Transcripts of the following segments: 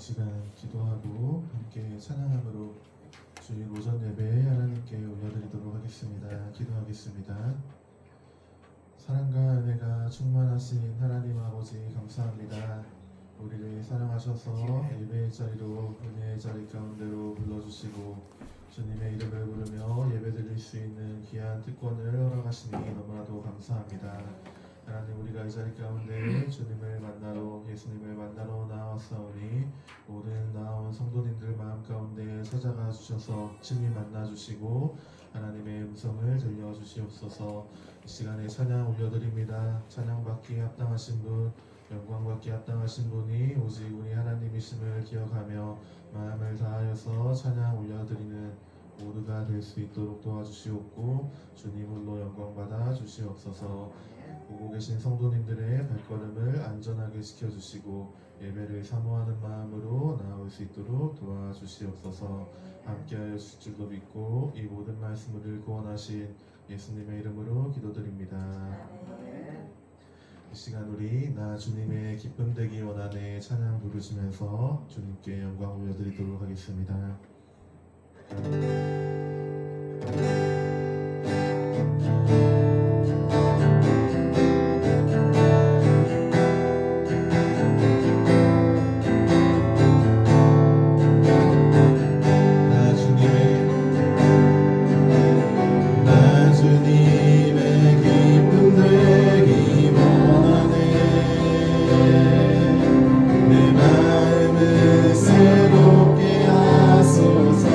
시간 기도하고 함께 찬양함으로 주일 오전 예배 하나님께 올려드리도록 하겠습니다. 기도하겠습니다. 사랑과 은혜가 충만하신 하나님 아버지 감사합니다. 우리를 사랑하셔서 예배의 자리로 은혜의 자리 가운데로 불러주시고 주님의 이름을 부르며 예배드릴 수 있는 귀한 특권을 허락하시니 너무나도 감사합니다. 하나님, 우리가 이 자리 가운데 주님을 만나러, 예수님을 만나러 나왔사오니 모든 나온 성도님들 마음 가운데 찾아가 주셔서 친히 만나 주시고 하나님의 음성을 들려주시옵소서. 이 시간에 찬양 올려드립니다. 찬양받기에 합당하신 분, 영광받기에 합당하신 분이 오직 우리 하나님이심을 기억하며 마음을 다하여서 찬양 올려드리는 모두가 될 수 있도록 도와주시옵고 주님 홀로 영광받아 주시옵소서. 보고 계신 성도님들의 발걸음을 안전하게 지켜주시고 예배를 사모하는 마음으로 나올 수 있도록 도와주시옵소서. 함께하여 주실 줄도 믿고 이 모든 말씀을 구원하신 예수님의 이름으로 기도드립니다. 이 시간 우리 나 주님의 기쁨 되기 원하네 찬양 부르시면서 주님께 영광 올려드리도록 하겠습니다. 내 마음을 새롭게 하소서.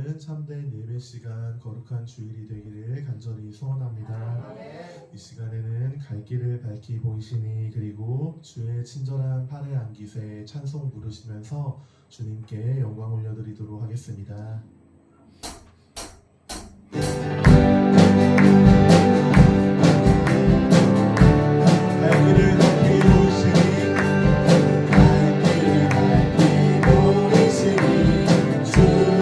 오늘은 참된 예배 시간 거룩한 주일이 되기를 간절히 소원합니다. 이 시간에는 갈 길을 밝히 보이시니 그리고 주의 친절한 팔에 안기세 찬송 부르시면서 주님께 영광 올려드리도록 하겠습니다. 주여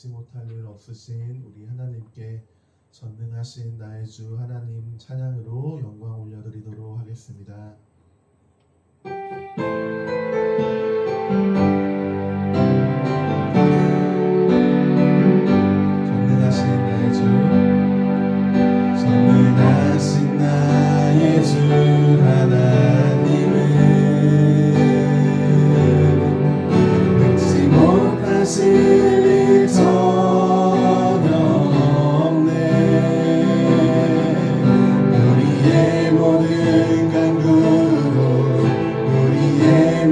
행치 못할 일 없으신 우리 하나님께 전능하신 나의 주 하나님 찬양으로 영광 올려드리도록 하겠습니다. 전능하신 나의 주, 전능하신 나의 주 하나님은 능치 못하실 일 전혀 없네. 우리의 모든 간구로 우리의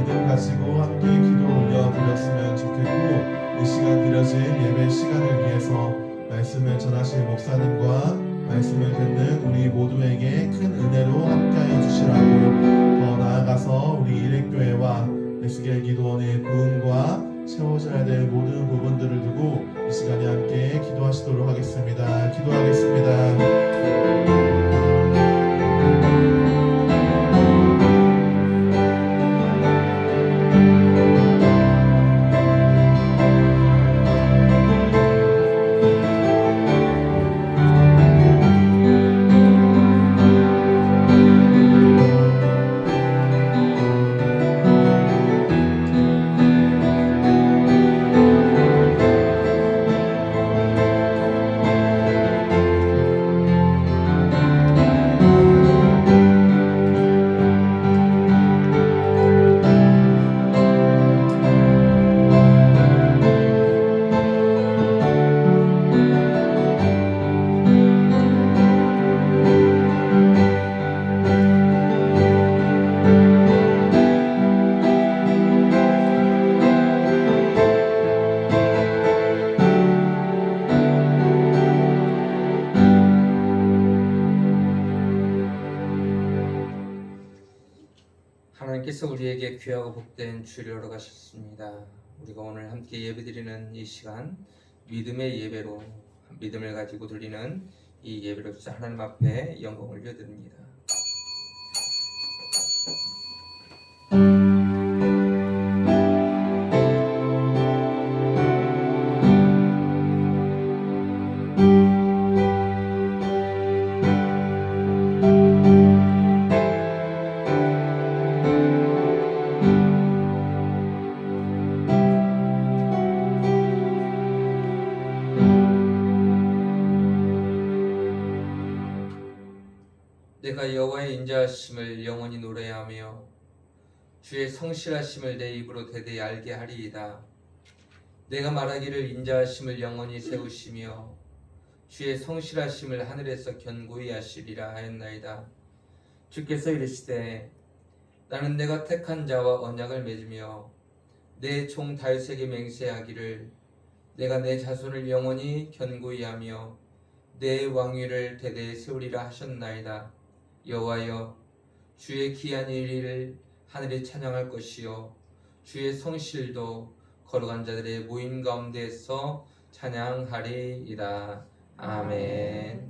믿음 가지고 함께 기도 올려드렸으면 좋겠고, 이 시간 드려진 예배 시간을 위해서 말씀을 전하실 목사님과 말씀을 듣는 우리 모두에게 큰 은혜로 함께하여 주시라고, 더 나아가서 우리 일행교회와 에스겔 기도원의 부흥과 채워져야 될 모든 부분들을 두고 이 시간에 함께 기도하시도록 하겠습니다. 기도하겠습니다. 하나님께서 우리에게 귀하고 복된 주를 열어가셨습니다. 우리가 오늘 함께 예배드리는 이 시간, 믿음의 예배로, 믿음을 가지고 드리는 이 예배로 진짜 하나님 앞에 영광을 올려드립니다. 내가 여호와의 인자하심을 영원히 노래하며 주의 성실하심을 내 입으로 대대히 알게 하리이다. 내가 말하기를 인자하심을 영원히 세우시며 주의 성실하심을 하늘에서 견고히 하시리라 하였나이다. 주께서 이르시되 나는 내가 택한 자와 언약을 맺으며 내 종 다윗에게 맹세하기를 내가 내 자손을 영원히 견고히 하며 내 왕위를 대대히 세우리라 하셨나이다. 여호와여, 주의 귀한 일을 하늘이 찬양할 것이요 주의 성실도 거룩한 자들의 모임 가운데에서 찬양하리이다. 아멘.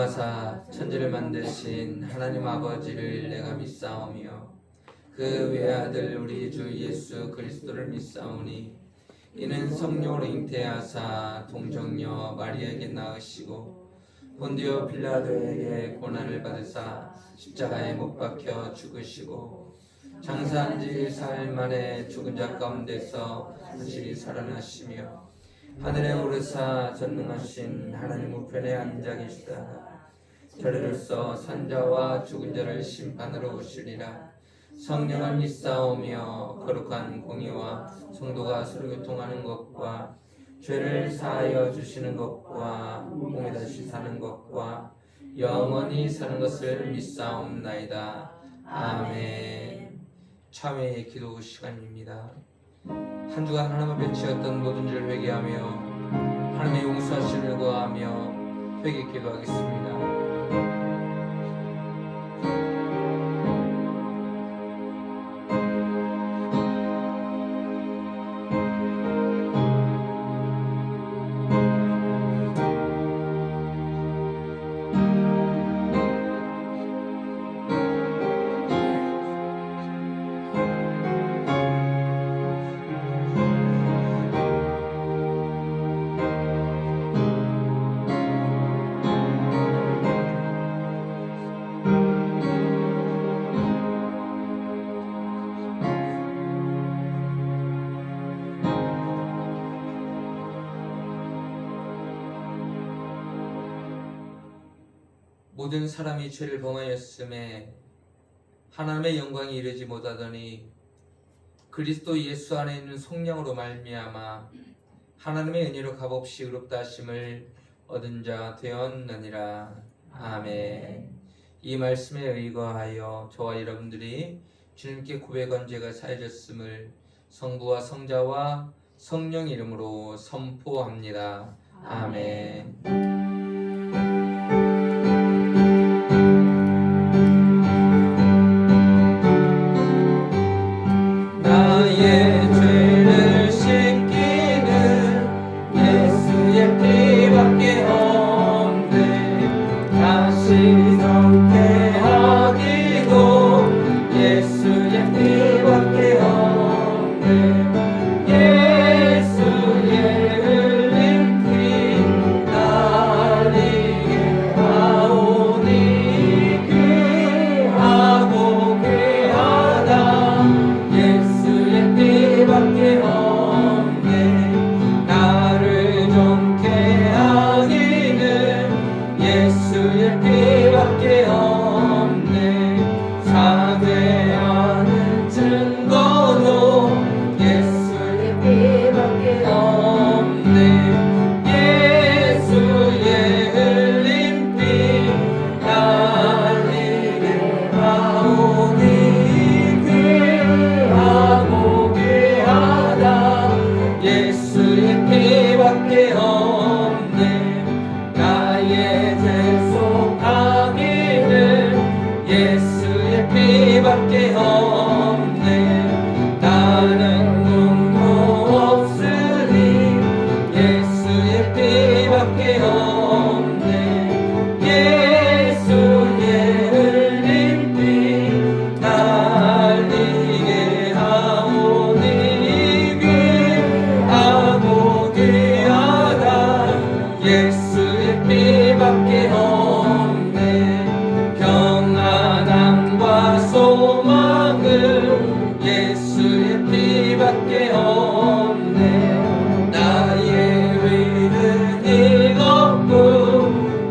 인도하사 천지를 만드신 하나님 아버지를 내가 믿사오며 그 외아들 우리 주 예수 그리스도를 믿사오니 이는 성령으로 잉태하사 동정녀 마리아에게 낳으시고 본디오 빌라도에게 고난을 받으사 십자가에 못 박혀 죽으시고 장사한 지 사흘 만에 죽은 자 가운데서 다시 살아나시며 하늘에 오르사 전능하신 하나님 우편에 앉아 계시다가 저리로서 산자와 죽은 자를 심판으로 오시리라. 성령을 믿사오며 거룩한 공의와 성도가 서로 교통하는 것과 죄를 사하여 주시는 것과 몸에 다시 사는 것과 영원히 사는 것을 믿사옵나이다. 아멘. 참회의 기도 시간입니다. 한 주간 하나님 앞에 지었던 모든 죄를 회개하며 하나님의 용서하심을 구하며 회개 기도하겠습니다. 모든 사람이 죄를 범하였음에 하나님의 영광이 이르지 못하더니 그리스도 예수 안에 있는 성령으로 말미암아 하나님의 은혜로 값없이 의롭다 하심을 얻은 자 되었느니라. 아멘. 이 말씀에 의거하여 저와 여러분들이 주님께 고백한 죄가 사해졌음을 성부와 성자와 성령 이름으로 선포합니다. 아멘.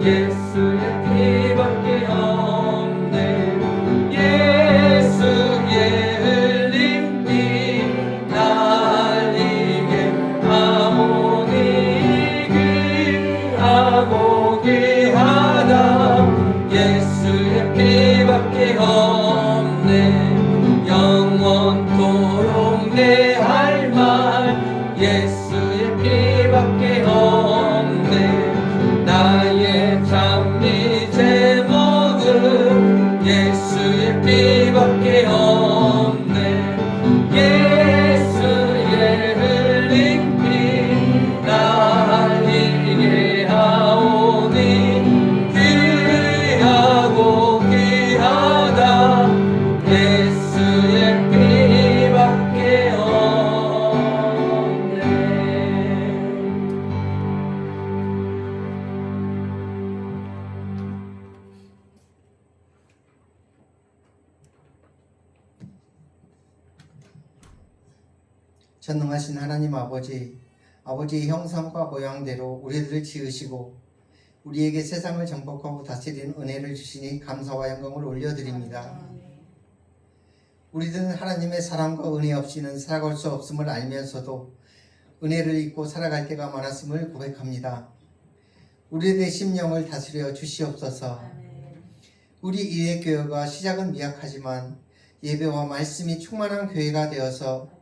예수의 전능하신 하나님 아버지의 형상과 모양대로 우리들을 지으시고 우리에게 세상을 정복하고 다스리는 은혜를 주시니 감사와 영광을 올려드립니다. 우리들은 하나님의 사랑과 은혜 없이는 살아갈 수 없음을 알면서도 은혜를 잊고 살아갈 때가 많았음을 고백합니다. 우리들의 심령을 다스려 주시옵소서. 우리 이레교회가 시작은 미약하지만 예배와 말씀이 충만한 교회가 되어서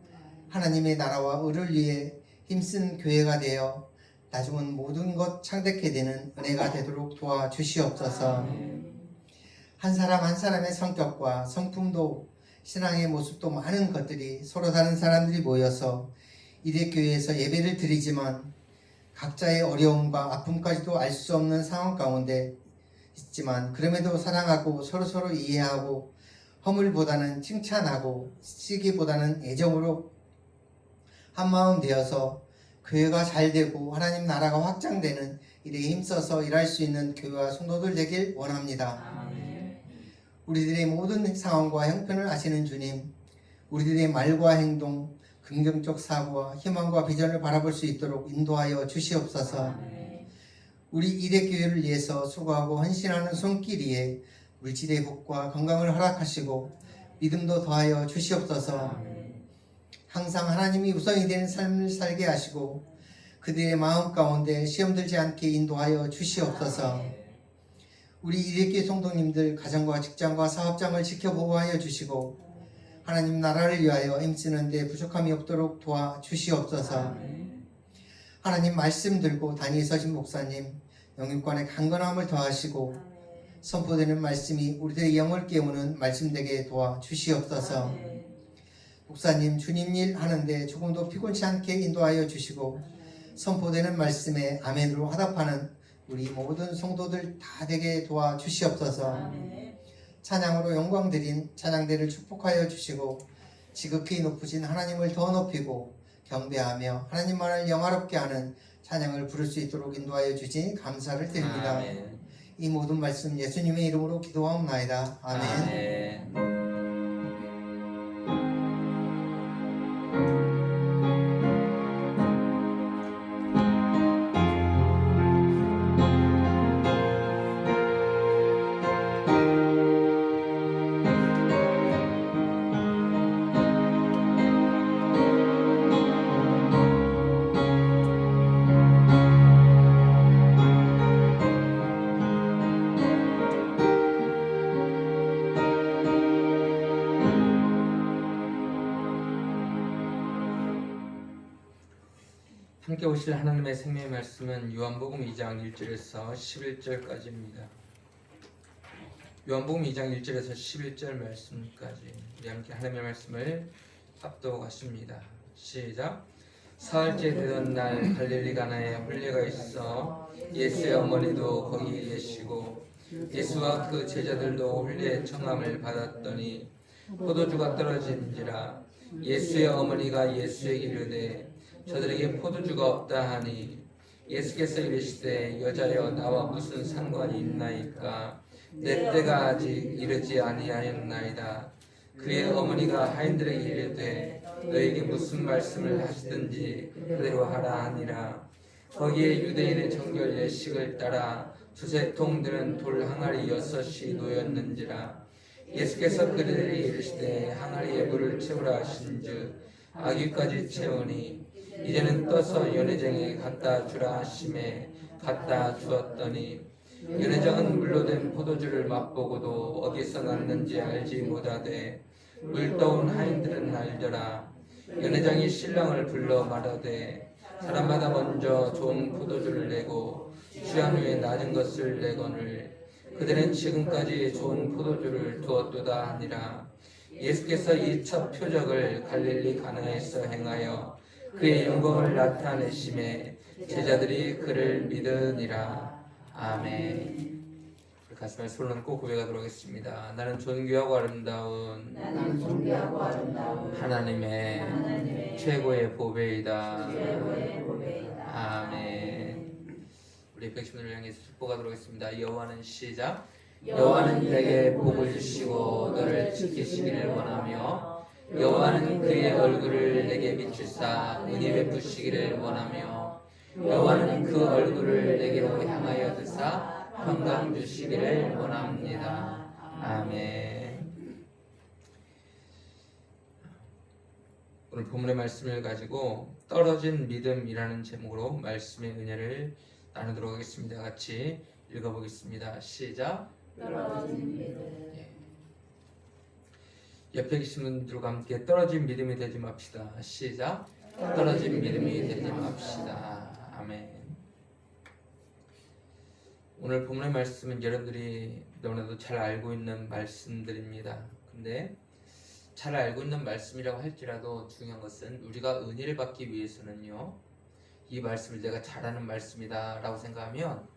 하나님의 나라와 의를 위해 힘쓴 교회가 되어 나중은 모든 것 창대케 되는 은혜가 되도록 도와주시옵소서. 한 사람 한 사람의 성격과 성품도 신앙의 모습도 많은 것들이 서로 다른 사람들이 모여서 이레교회에서 예배를 드리지만 각자의 어려움과 아픔까지도 알 수 없는 상황 가운데 있지만 그럼에도 사랑하고 서로서로 이해하고 허물보다는 칭찬하고 시기보다는 애정으로 한마음 되어서 교회가 잘 되고 하나님 나라가 확장되는 일에 힘써서 일할 수 있는 교회와 성도들 되길 원합니다. 우리들의 모든 상황과 형편을 아시는 주님, 우리들의 말과 행동, 긍정적 사고와 희망과 비전을 바라볼 수 있도록 인도하여 주시옵소서. 우리 이레교회를 위해서 수고하고 헌신하는 손길 위에 물질의 복과 건강을 허락하시고 믿음도 더하여 주시옵소서. 항상 하나님이 우선이 되는 삶을 살게 하시고 그들의 마음 가운데 시험 들지 않게 인도하여 주시옵소서. 우리 이레교회 성도님들 가정과 직장과 사업장을 지켜보호하여 주시고 하나님 나라를 위하여 힘쓰는 데 부족함이 없도록 도와주시옵소서. 하나님 말씀 들고 단위에 서신 목사님 영육관의 강건함을 더하시고 선포되는 말씀이 우리들의 영을 깨우는 말씀 되게 도와주시옵소서. 목사님 주님 일 하는데 조금도 피곤치 않게 인도하여 주시고 선포되는 말씀에 아멘으로 화답하는 우리 모든 성도들 다 되게 도와주시옵소서. 찬양으로 영광 드린 찬양대를 축복하여 주시고 지극히 높으신 하나님을 더 높이고 경배하며 하나님만을 영화롭게 하는 찬양을 부를 수 있도록 인도하여 주시니 감사를 드립니다. 아멘. 이 모든 말씀 예수님의 이름으로 기도하옵나이다. 아멘. 아멘. 함께 오실 하나님의 생명의 말씀은 요한복음 2장 1절에서 11절까지입니다. 요한복음 2장 1절에서 11절 말씀까지 우리 함께 하나님의 말씀을 합독하십니다. 시작. 사흘째 되던 날 갈릴리 가나에 혼례가 있어 예수의 어머니도 거기 계시고 예수와 그 제자들도 혼례의 청함을 받았더니 포도주가 떨어진지라 예수의 어머니가 예수에게 이르되 저들에게 포도주가 없다 하니 예수께서 이르시되 여자여 나와 무슨 상관이 있나이까 내 때가 아직 이르지 아니하였나이다. 그의 어머니가 하인들에게 이르되 너에게 무슨 말씀을 하시든지 그대로 하라 하니라. 거기에 유대인의 정결 예식을 따라 두세 통 드는 돌 항아리 6이 놓였는지라. 예수께서 그들에게 이르시되 항아리에 물을 채우라 하신즉 아귀까지 채우니 이제는 떠서 연회장에 갖다 주라 하심에 갖다 주었더니 연회장은 물로 된 포도주를 맛보고도 어디서 났는지 알지 못하되 물떠온 하인들은 알더라. 연회장이 신랑을 불러 말하되 사람마다 먼저 좋은 포도주를 내고 취한 후에 낮은 것을 내거늘 그들은 지금까지 좋은 포도주를 두었도다 하니라. 예수께서 이 첫 표적을 갈릴리 가나에서 행하여 그의 영광을 나타내심에 제자들이 그를 믿으니라. 아멘. 우리 가슴에 손을 얹고 고백하도록 하겠습니다. 나는 존귀하고 아름다운 하나님의 최고의 보배이다. 아멘. 우리 백성들을 향해서 축복하도록 하겠습니다. 여호와는 시작. 여호와는 내게 복을 주시고 너를 지키시기를 원하며 여호와는 그의 얼굴을 내게 비추사 은혜 베푸시기를 원하며 여호와는 그 얼굴을 내게로 향하여 드사 평강 주시기를 원합니다. 아멘. 오늘 본문의 말씀을 가지고 떨어진 믿음이라는 제목으로 말씀의 은혜를 나누도록 하겠습니다. 같이 읽어보겠습니다. 시작. 떨어진 믿음. 옆에 계신 분들과 함께 떨어진 믿음이 되지 맙시다. 시작. 떨어진 믿음이 되지 맙시다. 아멘. 오늘 본문의 말씀은 여러분들이 너무나도 잘 알고 있는 말씀들입니다. 근데 잘 알고 있는 말씀이라고 할지라도 중요한 것은 우리가 은혜를 받기 위해서는요, 이 말씀을 내가 잘하는 말씀이다 라고 생각하면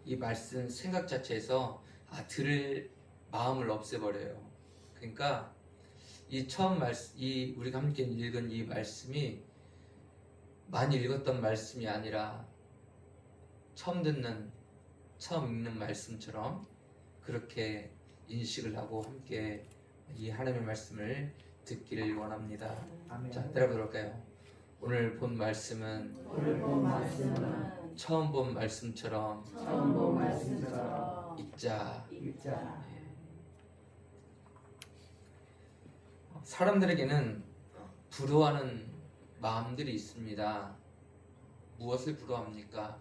이 말씀 생각 자체에서 들을 마음을 없애버려요. 그러니까 이 처음 말씀, 우리가 함께 읽은 이 말씀이 많이 읽었던 말씀이 아니라 처음 읽는 말씀처럼 그렇게 인식을 하고 함께 이 하나님의 말씀을 듣기를 원합니다. 자, 따라보도록 할까요? 오늘 본 말씀은 처음 본 말씀처럼 읽자. 사람들에게는 부러워하는 마음들이 있습니다. 무엇을 부러워합니까?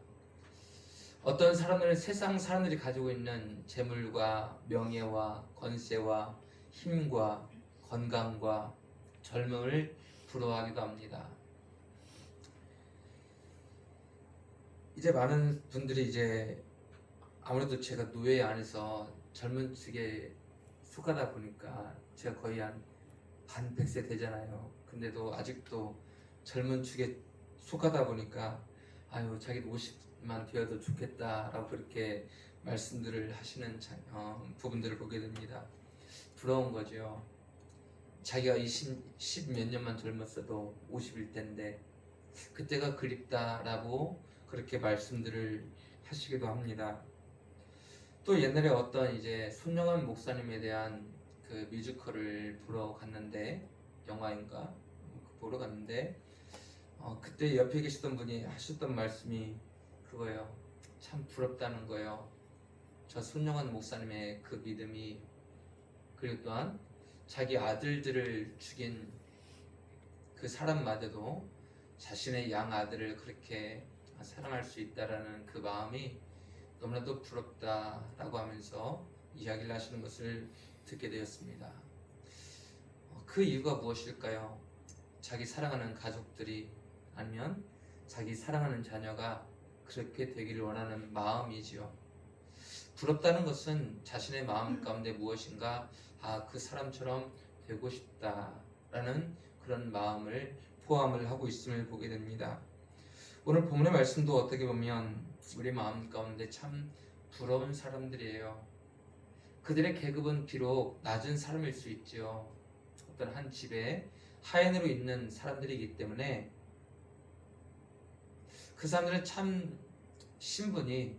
어떤 사람들은 세상 사람들이 가지고 있는 재물과 명예와 권세와 힘과 건강과 젊음을 부러워하기도 합니다. 이제 많은 분들이 아무래도 제가 노예 안에서 젊은 층에 속하다 보니까 제가 거의 한 반 100세 되잖아요. 근데도 아직도 젊은 축에 속하다 보니까 자기도 50만 되어도 좋겠다라고 그렇게 말씀들을 하시는 부분들을 보게 됩니다. 부러운 거죠. 자기가 10 몇 년만 젊었어도 50일 때인데 그때가 그립다라고 그렇게 말씀들을 하시기도 합니다. 또 옛날에 어떤 손영환 목사님에 대한 그 뮤지컬을 보러 갔는데, 영화인가 보러 갔는데 그때 옆에 계시던 분이 하셨던 말씀이 그거예요. 참 부럽다는 거예요. 저 손영환 목사님의 그 믿음이, 그리고 또한 자기 아들들을 죽인 그 사람마저도 자신의 양 아들을 그렇게 사랑할 수 있다라는 그 마음이 너무나도 부럽다라고 하면서 이야기를 하시는 것을 듣게 되었습니다. 그 이유가 무엇일까요? 자기 사랑하는 가족들이, 아니면 자기 사랑하는 자녀가 그렇게 되기를 원하는 마음이지요. 부럽다는 것은 자신의 마음 가운데 무엇인가 그 사람처럼 되고 싶다라는 그런 마음을 포함을 하고 있음을 보게 됩니다. 오늘 본문의 말씀도 어떻게 보면 우리 마음 가운데 참 부러운 사람들이에요. 그들의 계급은 비록 낮은 사람일 수 있지요. 어떤 한 집에 하인으로 있는 사람들이기 때문에 그 사람들은 참 신분이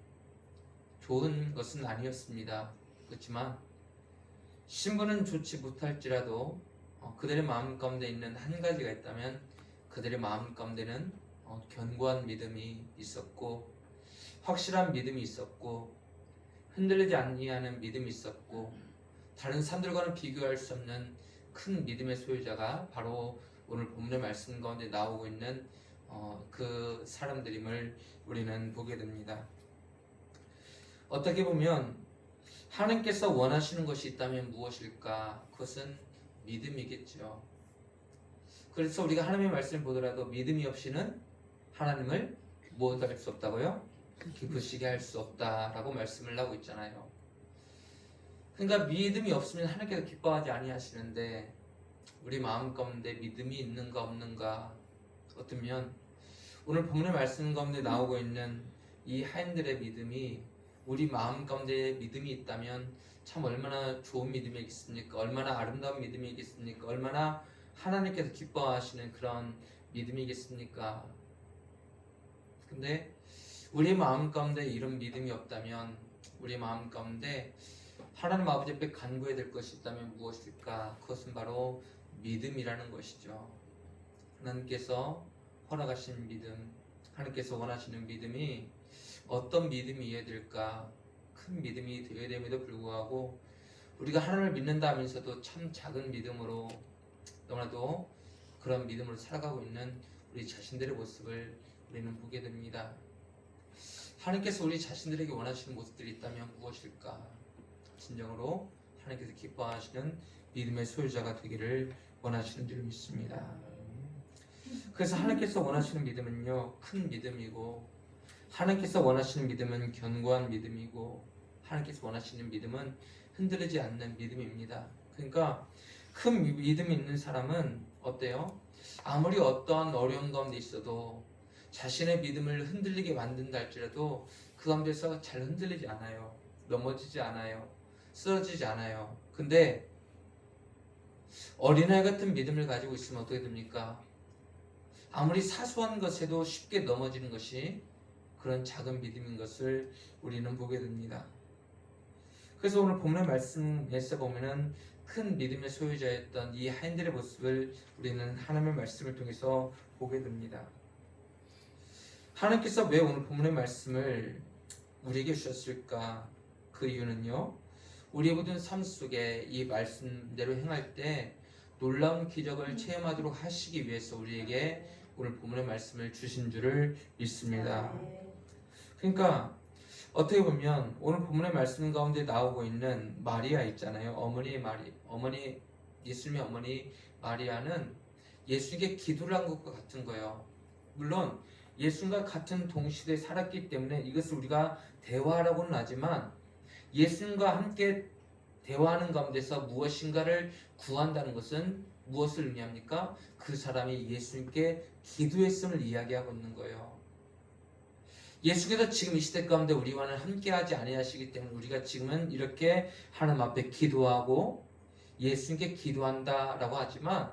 좋은 것은 아니었습니다. 그렇지만 신분은 좋지 못할지라도 그들의 마음 가운데 있는 한 가지가 있다면 그들의 마음 가운데는 견고한 믿음이 있었고, 확실한 믿음이 있었고, 흔들리지 아니하는 믿음이 있었고, 다른 사람들과는 비교할 수 없는 큰 믿음의 소유자가 바로 오늘 본문의 말씀 가운데 나오고 있는 그 사람들임을 우리는 보게 됩니다. 어떻게 보면 하나님께서 원하시는 것이 있다면 무엇일까? 그것은 믿음이겠죠. 그래서 우리가 하나님의 말씀을 보더라도 믿음이 없이는 하나님을 무엇할 수 없다고요? 기쁘시게 할 수 없다라고 말씀을 하고 있잖아요. 그러니까 믿음이 없으면 하나님께서 기뻐하지 아니하시는데 우리 마음 가운데 믿음이 있는가 없는가, 어쩌면 오늘 본문의 말씀 가운데 나오고 있는 이 하인들의 믿음이 우리 마음 가운데 믿음이 있다면 참 얼마나 좋은 믿음이겠습니까? 얼마나 아름다운 믿음이겠습니까? 얼마나 하나님께서 기뻐하시는 그런 믿음이겠습니까? 근데 우리 마음 가운데 이런 믿음이 없다면, 우리 마음 가운데 하나님 아버지 앞에 간구해야 될 것이 있다면 무엇일까? 그것은 바로 믿음이라는 것이죠. 하나님께서 허락하신 믿음, 하나님께서 원하시는 믿음이 어떤 믿음이어야 될까? 큰 믿음이 되어야 됨에도 불구하고 우리가 하나님을 믿는다 하면서도 참 작은 믿음으로 너무나도 그런 믿음으로 살아가고 있는 우리 자신들의 모습을 우리는 보게 됩니다. 하나님께서 우리 자신들에게 원하시는 모습들이 있다면 무엇일까? 진정으로 하나님께서 기뻐하시는 믿음의 소유자가 되기를 원하시는 줄 믿습니다. 그래서 하나님께서 원하시는 믿음은요, 큰 믿음이고, 하나님께서 원하시는 믿음은 견고한 믿음이고, 하나님께서 원하시는 믿음은 흔들리지 않는 믿음입니다. 그러니까 큰 믿음이 있는 사람은 어때요? 아무리 어떠한 어려운 가운데 있어도 자신의 믿음을 흔들리게 만든다 할지라도 그 가운데서 잘 흔들리지 않아요. 넘어지지 않아요. 쓰러지지 않아요. 근데 어린아이 같은 믿음을 가지고 있으면 어떻게 됩니까? 아무리 사소한 것에도 쉽게 넘어지는 것이 그런 작은 믿음인 것을 우리는 보게 됩니다. 그래서 오늘 본문의 말씀에서 보면은 큰 믿음의 소유자였던 이 하인들의 모습을 우리는 하나님의 말씀을 통해서 보게 됩니다. 하나님께서 왜 오늘 본문의 말씀을 우리에게 주셨을까? 그 이유는요, 우리의 모든 삶 속에 이 말씀대로 행할 때 놀라운 기적을 체험하도록 하시기 위해서 우리에게 오늘 본문의 말씀을 주신 줄을 믿습니다. 그러니까 어떻게 보면 오늘 본문의 말씀 가운데 나오고 있는 마리아 있잖아요. 어머니 예수님의 어머니 마리아는 예수님께 기도를 한 것과 같은 거예요. 물론 예수님과 같은 동시대에 살았기 때문에 이것을 우리가 대화라고는 하지만 예수님과 함께 대화하는 가운데서 무엇인가를 구한다는 것은 무엇을 의미합니까? 그 사람이 예수님께 기도했음을 이야기하고 있는 거예요. 예수께서 지금 이 시대 가운데 우리와는 함께하지 아니하시기 때문에 우리가 지금은 이렇게 하나님 앞에 기도하고 예수님께 기도한다라고 하지만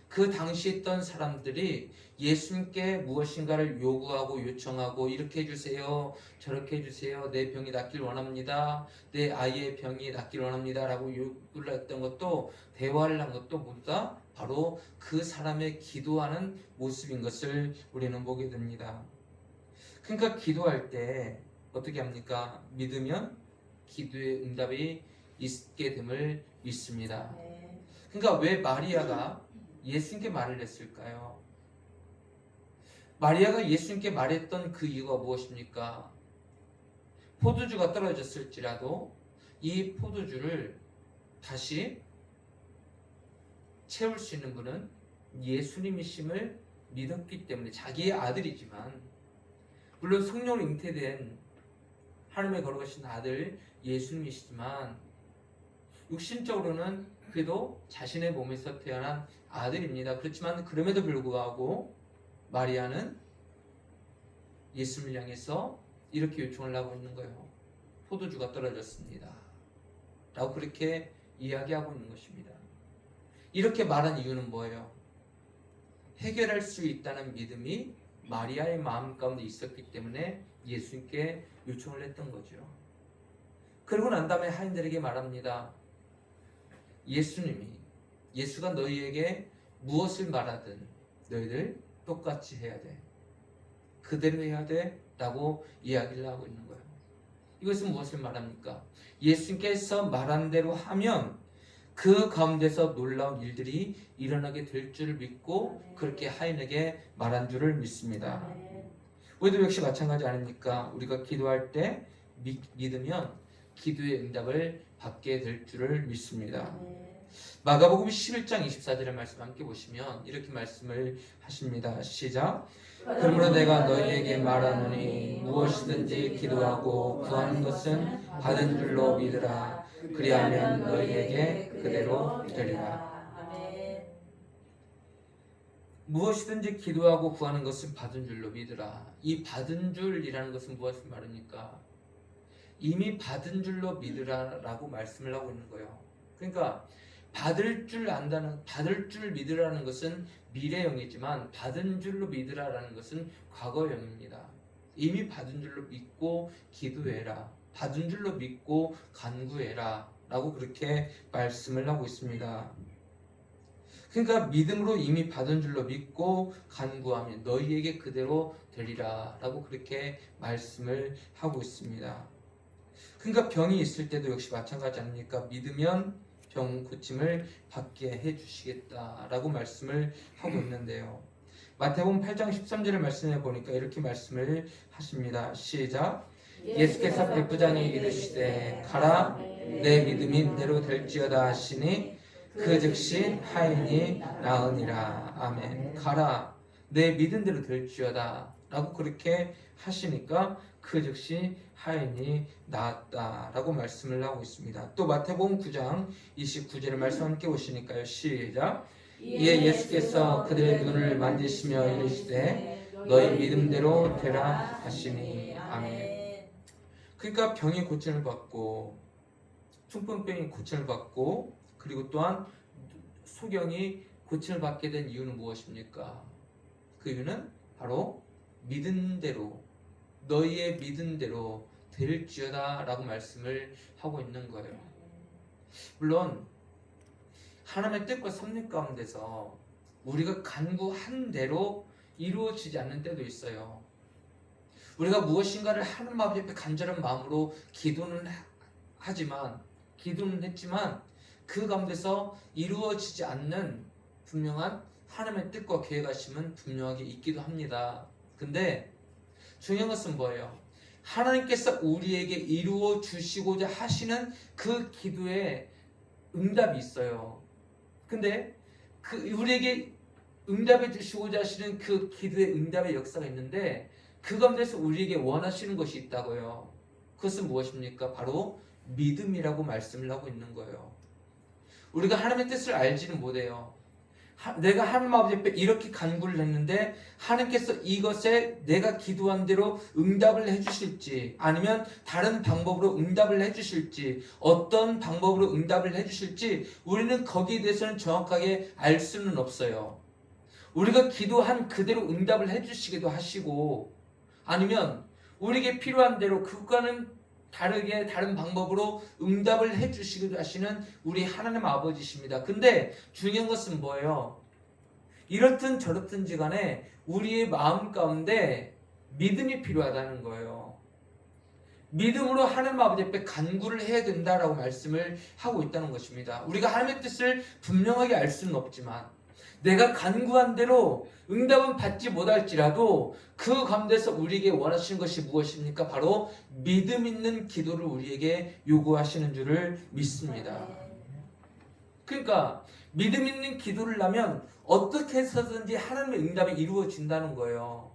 그 당시에 있던 사람들이 예수님께 무엇인가를 요구하고 요청하고 이렇게 해주세요, 저렇게 해주세요, 내 병이 낫길 원합니다, 내 아이의 병이 낫길 원합니다 라고 요구를 했던 것도, 대화를 한 것도 모두 다 바로 그 사람의 기도하는 모습인 것을 우리는 보게 됩니다. 그러니까 기도할 때 어떻게 합니까? 믿으면 기도의 응답이 있게 됨을 믿습니다. 그러니까 왜 마리아가 예수님께 말을 했을까요? 마리아가 예수님께 말했던 그 이유가 무엇입니까? 포도주가 떨어졌을지라도 이 포도주를 다시 채울 수 있는 분은 예수님이심을 믿었기 때문에, 자기의 아들이지만, 물론 성령으로 잉태된 하나님의 거룩하신 아들 예수님이시지만 육신적으로는 그래도 자신의 몸에서 태어난 아들입니다. 그렇지만 그럼에도 불구하고 마리아는 예수님을 향해서 이렇게 요청을 하고 있는 거예요. 포도주가 떨어졌습니다 라고 그렇게 이야기하고 있는 것입니다. 이렇게 말한 이유는 뭐예요? 해결할 수 있다는 믿음이 마리아의 마음 가운데 있었기 때문에 예수님께 요청을 했던 거죠. 그러고 난 다음에 하인들에게 말합니다. 예수가 너희에게 무엇을 말하든 너희들 똑같이 해야 돼. 그대로 해야 돼 라고 이야기를 하고 있는 거예요. 이것은 무엇을 말합니까? 예수님께서 말한 대로 하면 그 가운데서 놀라운 일들이 일어나게 될 줄을 믿고 그렇게 하인에게 말한 줄을 믿습니다. 우리도 역시 마찬가지 아닙니까? 우리가 기도할 때 믿으면 기도의 응답을 받게 될 줄을 믿습니다. 마가복음 11장 24절의 말씀 함께 보시면 이렇게 말씀을 하십니다. 시작. 그러므로 내가 너희에게 말하노니 무엇이든지 기도하고 구하는 것은 받은 줄로 믿으라. 그리하면 너희에게 그대로 되리라. 무엇이든지 기도하고 구하는 것은 받은 줄로 믿으라. 이 받은 줄이라는 것은 무엇을 말합니까? 이미 받은 줄로 믿으라라고 말씀을 하고 있는 거예요. 그러니까 받을 줄 믿으라는 것은 미래형이지만 받은 줄로 믿으라라는 것은 과거형입니다. 이미 받은 줄로 믿고 기도해라. 받은 줄로 믿고 간구해라 라고 그렇게 말씀을 하고 있습니다. 그러니까 믿음으로 이미 받은 줄로 믿고 간구하면 너희에게 그대로 되리라 라고 그렇게 말씀을 하고 있습니다. 그러니까 병이 있을 때도 역시 마찬가지 아닙니까? 믿으면 병 고침을 받게 해주시겠다라고 말씀을 하고 있는데요. 마태복음 8장 13절을 말씀해 보니까 이렇게 말씀을 하십니다. 시작. 예수께서 백부장에게 이르시되 가라 내 믿음이 너대로 될지어다 하시니 그 즉시 하인이 나으니라. 아멘. 가라 내 믿음대로 될지어다 라고 그렇게 하시니까 그 즉시 하인이 나았다라고 말씀을 하고 있습니다. 또 마태복음 9장 29절의 말씀 함께 보시니까요. 시작. 이에 예수께서 그들의 눈을 만지시며 이르시되 너희 믿음대로 되라 하시니. 아멘. 그러니까 병이 고침을 받고 중풍병이 고침을 받고 그리고 또한 소경이 고침을 받게 된 이유는 무엇입니까? 그 이유는 바로 믿음대로 너희의 믿음대로 될지어다 라고 말씀을 하고 있는 거예요. 물론 하나님의 뜻과 섭리 가운데서 우리가 간구한 대로 이루어지지 않는 때도 있어요. 우리가 무엇인가를 하나님 앞에 간절한 마음으로 기도는 했지만 그 가운데서 이루어지지 않는 분명한 하나님의 뜻과 계획하심은 분명하게 있기도 합니다. 근데 중요한 것은 뭐예요? 하나님께서 우리에게 이루어 주시고자 하시는 그 기도에 응답이 있어요. 근데 우리에게 응답해 주시고자 하시는 그 기도의 응답의 역사가 있는데 그 가운데서 우리에게 원하시는 것이 있다고요. 그것은 무엇입니까? 바로 믿음이라고 말씀을 하고 있는 거예요. 우리가 하나님의 뜻을 알지는 못해요. 내가 하나님 아버지 앞에 이렇게 간구를 했는데 하나님께서 이것에 내가 기도한 대로 응답을 해주실지 아니면 다른 방법으로 응답을 해주실지 어떤 방법으로 응답을 해주실지 우리는 거기에 대해서는 정확하게 알 수는 없어요. 우리가 기도한 그대로 응답을 해주시기도 하시고 아니면 우리에게 필요한 대로 그것과는 다르게 다른 방법으로 응답을 해주시기도 하시는 우리 하나님 아버지십니다. 근데 중요한 것은 뭐예요? 이렇든 저렇든지 간에 우리의 마음 가운데 믿음이 필요하다는 거예요. 믿음으로 하나님 아버지 앞에 간구를 해야 된다라고 말씀을 하고 있다는 것입니다. 우리가 하나님의 뜻을 분명하게 알 수는 없지만 내가 간구한 대로 응답은 받지 못할지라도 그 가운데서 우리에게 원하시는 것이 무엇입니까? 바로 믿음 있는 기도를 우리에게 요구하시는 줄을 믿습니다. 그러니까 믿음 있는 기도를 하면 어떻게 해서든지 하나님의 응답이 이루어진다는 거예요.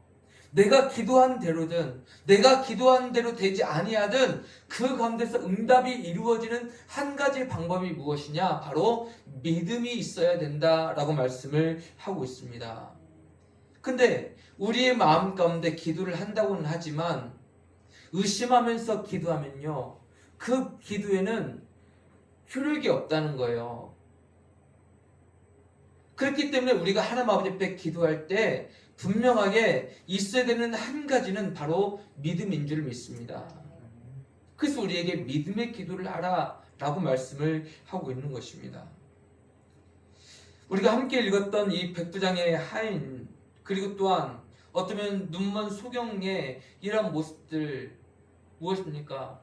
내가 기도한 대로든 내가 기도한 대로 되지 아니하든 그 가운데서 응답이 이루어지는 한 가지 방법이 무엇이냐? 바로 믿음이 있어야 된다라고 말씀을 하고 있습니다. 근데 우리의 마음 가운데 기도를 한다고는 하지만 의심하면서 기도하면요 그 기도에는 효력이 없다는 거예요. 그렇기 때문에 우리가 하나님 아버지 앞에 기도할 때 분명하게 있어야 되는 한 가지는 바로 믿음인 줄 믿습니다. 그래서 우리에게 믿음의 기도를 하라 라고 말씀을 하고 있는 것입니다. 우리가 함께 읽었던 이 백부장의 하인 그리고 또한 어쩌면 눈먼 소경의 이런 모습들 무엇입니까?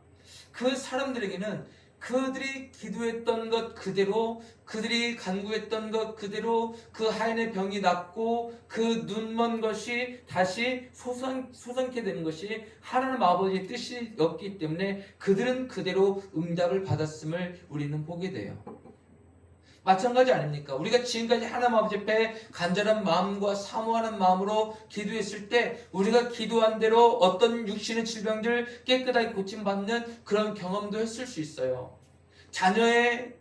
그 사람들에게는 그들이 기도했던 것 그대로 그들이 간구했던 것 그대로 그 하인의 병이 낫고 그 눈먼 것이 다시 소생케 되는 것이 하나님 아버지의 뜻이었기 때문에 그들은 그대로 응답을 받았음을 우리는 보게 돼요. 마찬가지 아닙니까? 우리가 지금까지 하나님 아버지 앞에 간절한 마음과 사모하는 마음으로 기도했을 때 우리가 기도한 대로 어떤 육신의 질병들 깨끗하게 고침받는 그런 경험도 했을 수 있어요. 자녀의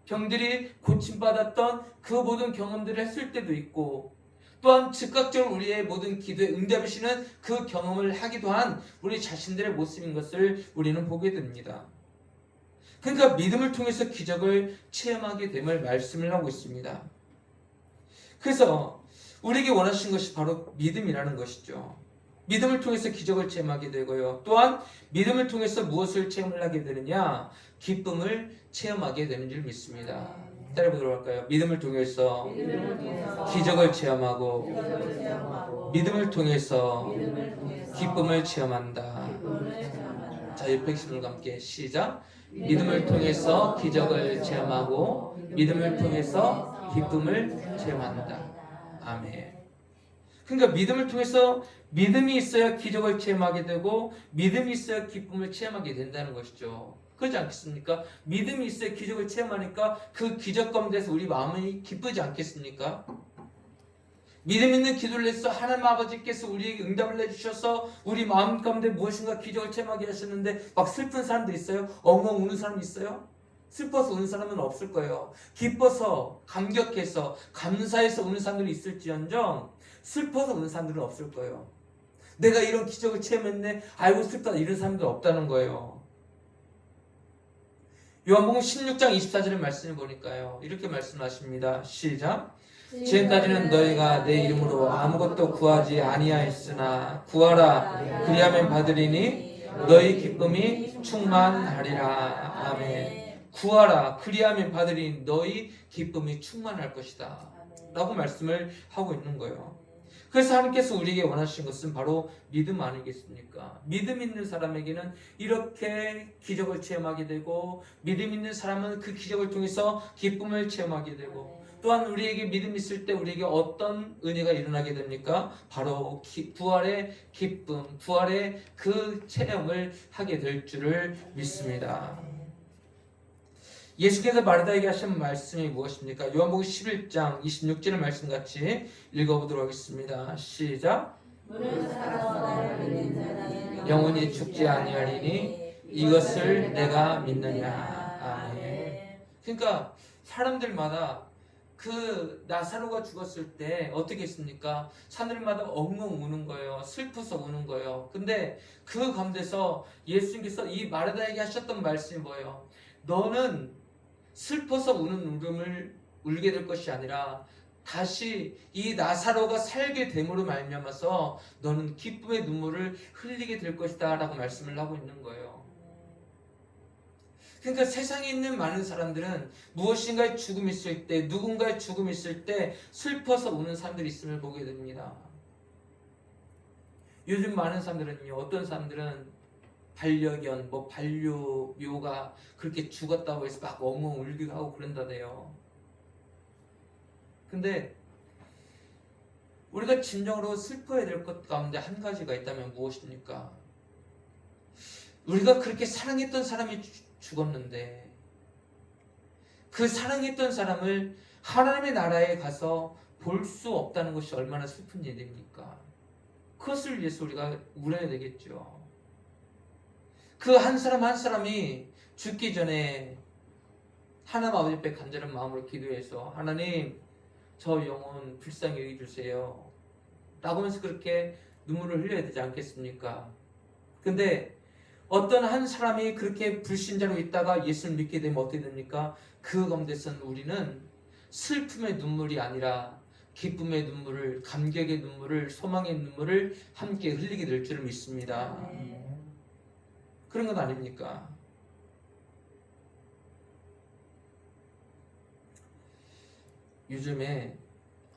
병들이 고침받았던 그 모든 경험들을 했을 때도 있고 또한 즉각적으로 우리의 모든 기도에 응답이시는 그 경험을 하기도 한 우리 자신들의 모습인 것을 우리는 보게 됩니다. 그러니까 믿음을 통해서 기적을 체험하게 됨을 말씀을 하고 있습니다. 그래서 우리에게 원하신 것이 바로 믿음이라는 것이죠. 믿음을 통해서 기적을 체험하게 되고요. 또한 믿음을 통해서 무엇을 체험을 하게 되느냐? 기쁨을 체험하게 되는 줄 믿습니다. 따라보도록 할까요? 믿음을 통해서 믿음을 통해서 기적을 체험하고 기적을 체험하고 믿음을 통해서 믿음을 통해서 기쁨을 체험한다. 기쁨을 체험한다. 자, 옆에 분들과 함께 시작. 믿음을 통해서 기적을 체험하고 믿음을 통해서 기쁨을 체험한다. 아멘. 그러니까 믿음을 통해서 믿음이 있어야 기적을 체험하게 되고 믿음이 있어야 기쁨을 체험하게 된다는 것이죠. 그렇지 않겠습니까? 믿음이 있어야 기적을 체험하니까 그 기적 가운데서 우리 마음이 기쁘지 않겠습니까? 믿음 있는 기도를 해서 하나님 아버지께서 우리에게 응답을 내주셔서 우리 마음 가운데 무엇인가 기적을 체험하게 하셨는데 막 슬픈 사람도 있어요? 엉엉 우는 사람이 있어요? 슬퍼서 우는 사람은 없을 거예요. 기뻐서 감격해서 감사해서 우는 사람들이 있을지언정 슬퍼서 우는 사람들은 없을 거예요. 내가 이런 기적을 체험했네, 아이고 슬프다, 이런 사람들 없다는 거예요. 요한복음 16장 24절의 말씀을 보니까요, 이렇게 말씀하십니다. 시작. 지금까지는 너희가 내 이름으로 아무것도 구하지 아니하였으나 구하라, 그리하면 받으리니 너희 기쁨이 충만하리라. 아멘. 구하라, 그리하면 받으리니 너희 기쁨이 충만할 것이다 라고 말씀을 하고 있는 거예요. 그래서 하나님께서 우리에게 원하신 것은 바로 믿음 아니겠습니까? 믿음 있는 사람에게는 이렇게 기적을 체험하게 되고, 믿음 있는 사람은 그 기적을 통해서 기쁨을 체험하게 되고, 또한 우리에게 믿음 있을 때 우리에게 어떤 은혜가 일어나게 됩니까? 바로 부활의 기쁨, 부활의 그 체험을 하게 될 줄을 믿습니다. 예수께서 마르다에게 하신 말씀이 무엇입니까? 요한복음 11장 26절의 말씀 같이 읽어보도록 하겠습니다. 시작. 문을 닫아서 나를 믿는 자는 영원히 죽지 아니하리니 이것을 내가 믿느냐. 아멘. 그러니까 사람들마다 그 나사로가 죽었을 때 어떻게 했습니까? 사람들마다 엉엉 우는 거예요. 슬퍼서 우는 거예요. 근데 그 가운데서 예수님께서 이 마르다에게 하셨던 말씀이 뭐예요? 너는 슬퍼서 우는 울음을 울게 될 것이 아니라 다시 이 나사로가 살게 됨으로 말미암아서 너는 기쁨의 눈물을 흘리게 될 것이다 라고 말씀을 하고 있는 거예요. 그러니까 세상에 있는 많은 사람들은 무엇인가의 죽음이 있을 때, 누군가의 죽음이 있을 때 슬퍼서 우는 사람들이 있음을 보게 됩니다. 요즘 많은 사람들은요, 어떤 사람들은 반려견, 반려묘가 그렇게 죽었다고 해서 막 엉엉 울기도 하고 그런다네요. 근데 우리가 진정으로 슬퍼해야 될 것 가운데 한 가지가 있다면 무엇입니까? 우리가 그렇게 사랑했던 사람이 죽었는데 그 사랑했던 사람을 하나님의 나라에 가서 볼 수 없다는 것이 얼마나 슬픈 일입니까? 그것을 위해서 우리가 울어야 되겠죠. 그 한 사람 한 사람이 죽기 전에 하나님 아버지 앞에 간절한 마음으로 기도해서 하나님, 저 영혼 불쌍히 여겨주세요 라고 하면서 그렇게 눈물을 흘려야 되지 않겠습니까? 근데 어떤 한 사람이 그렇게 불신자로 있다가 예수를 믿게 되면 어떻게 됩니까? 그 가운데서는 우리는 슬픔의 눈물이 아니라 기쁨의 눈물을, 감격의 눈물을, 소망의 눈물을 함께 흘리게 될 줄을 믿습니다. 그런 건 아닙니까? 요즘에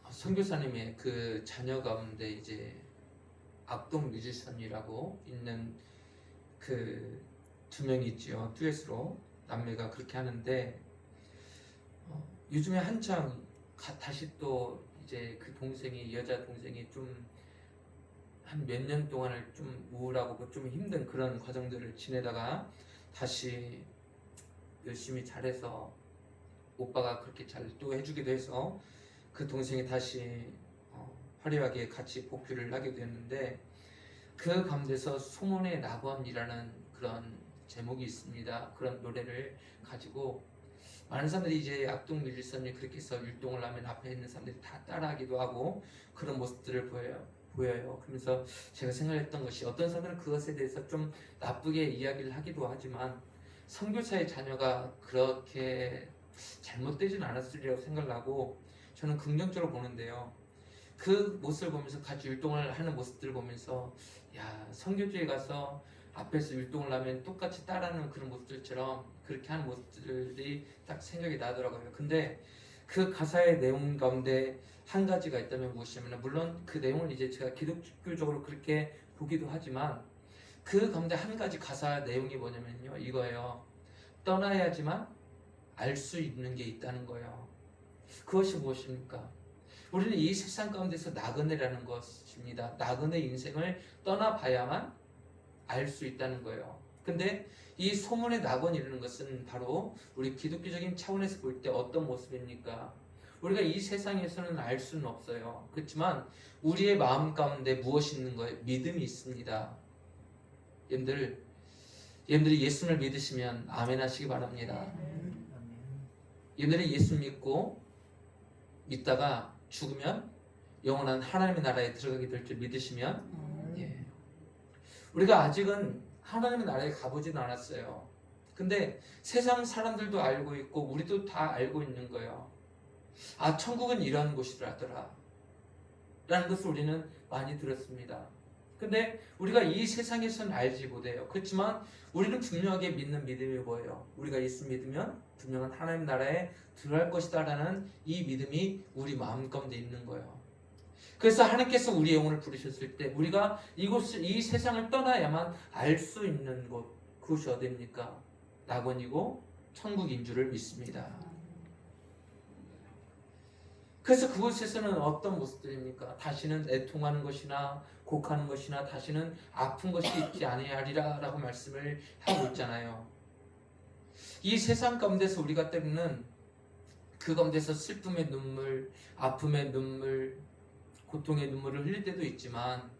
선교사님의 그 자녀 가운데 이제 악동 뮤지션이라고 있는 그 두 명이 있지요. 듀엣으로 남매가 그렇게 하는데 요즘에 한창 다시 또 이제 그 동생이, 여자 동생이 좀 한 몇 년 동안을 좀 우울하고 좀 힘든 그런 과정들을 지내다가 다시 열심히 잘해서 오빠가 그렇게 잘 또 해주기도 해서 그 동생이 다시 화려하게 같이 복귀를 하게 됐는데, 그 가운데서 소문의 낙원이라는 그런 제목이 있습니다. 그런 노래를 가지고 많은 사람들이 이제 악동 뮤지션이 그렇게 해서 율동을 하면 앞에 있는 사람들이 다 따라하기도 하고 그런 모습들을 보여요. 그러면서 제가 생각했던 것이, 어떤 사람들은 그것에 대해서 좀 나쁘게 이야기를 하기도 하지만 선교사의 자녀가 그렇게 잘못되진 않았으리라고 생각을 하고 저는 긍정적으로 보는데요. 그 모습을 보면서 같이 율동을 하는 모습들을 보면서, 야, 선교지에 가서 앞에서 율동을 하면 똑같이 따라하는 그런 모습들처럼 그렇게 하는 모습들이 딱 생각이 나더라고요. 근데 그 가사의 내용 가운데 한 가지가 있다면 무엇이냐면, 물론 그 내용을 이제 제가 기독교적으로 그렇게 보기도 하지만 그 가운데 한 가지 가사 내용이 뭐냐면요, 이거예요. 떠나야지만 알 수 있는 게 있다는 거예요. 그것이 무엇입니까? 우리는 이 세상 가운데서 나그네라는 것입니다. 나그네 인생을 떠나봐야만 알 수 있다는 거예요. 근데 이 소문의 낙원이라는 것은 바로 우리 기독교적인 차원에서 볼 때 어떤 모습입니까? 우리가 이 세상에서는 알 수는 없어요. 그렇지만 우리의 마음 가운데 무엇이 있는 거예요? 믿음이 있습니다. 여러분들이 예수를 믿으시면 아멘 하시기 바랍니다. 여러분들이 예수 믿다가 죽으면 영원한 하나님의 나라에 들어가게 될 줄 믿으시면, 예. 우리가 아직은 하나님의 나라에 가보지는 않았어요. 근데 세상 사람들도 알고 있고 우리도 다 알고 있는 거예요. 아, 천국은 이런 곳이라더라 라는 것을 우리는 많이 들었습니다. 근데 우리가 이 세상에서는 알지 못해요. 그렇지만 우리는 분명하게 믿는 믿음이 뭐예요? 우리가 예수 믿으면 분명한 하나님 나라에 들어갈 것이다 라는 이 믿음이 우리 마음 가운데 있는 거예요. 그래서 하나님께서 우리 영혼을 부르셨을 때 우리가 이 세상을 떠나야만 알 수 있는 곳, 그것이 어디입니까? 낙원이고 천국인 줄을 믿습니다. 그래서 그곳에서는 어떤 모습들입니까? 다시는 애통하는 것이나 곡하는 것이나 다시는 아픈 것이 있지 아니하리라 라고 말씀을 하고 있잖아요. 이 세상 가운데서 우리가 때로는 그 가운데서 슬픔의 눈물, 아픔의 눈물, 고통의 눈물을 흘릴 때도 있지만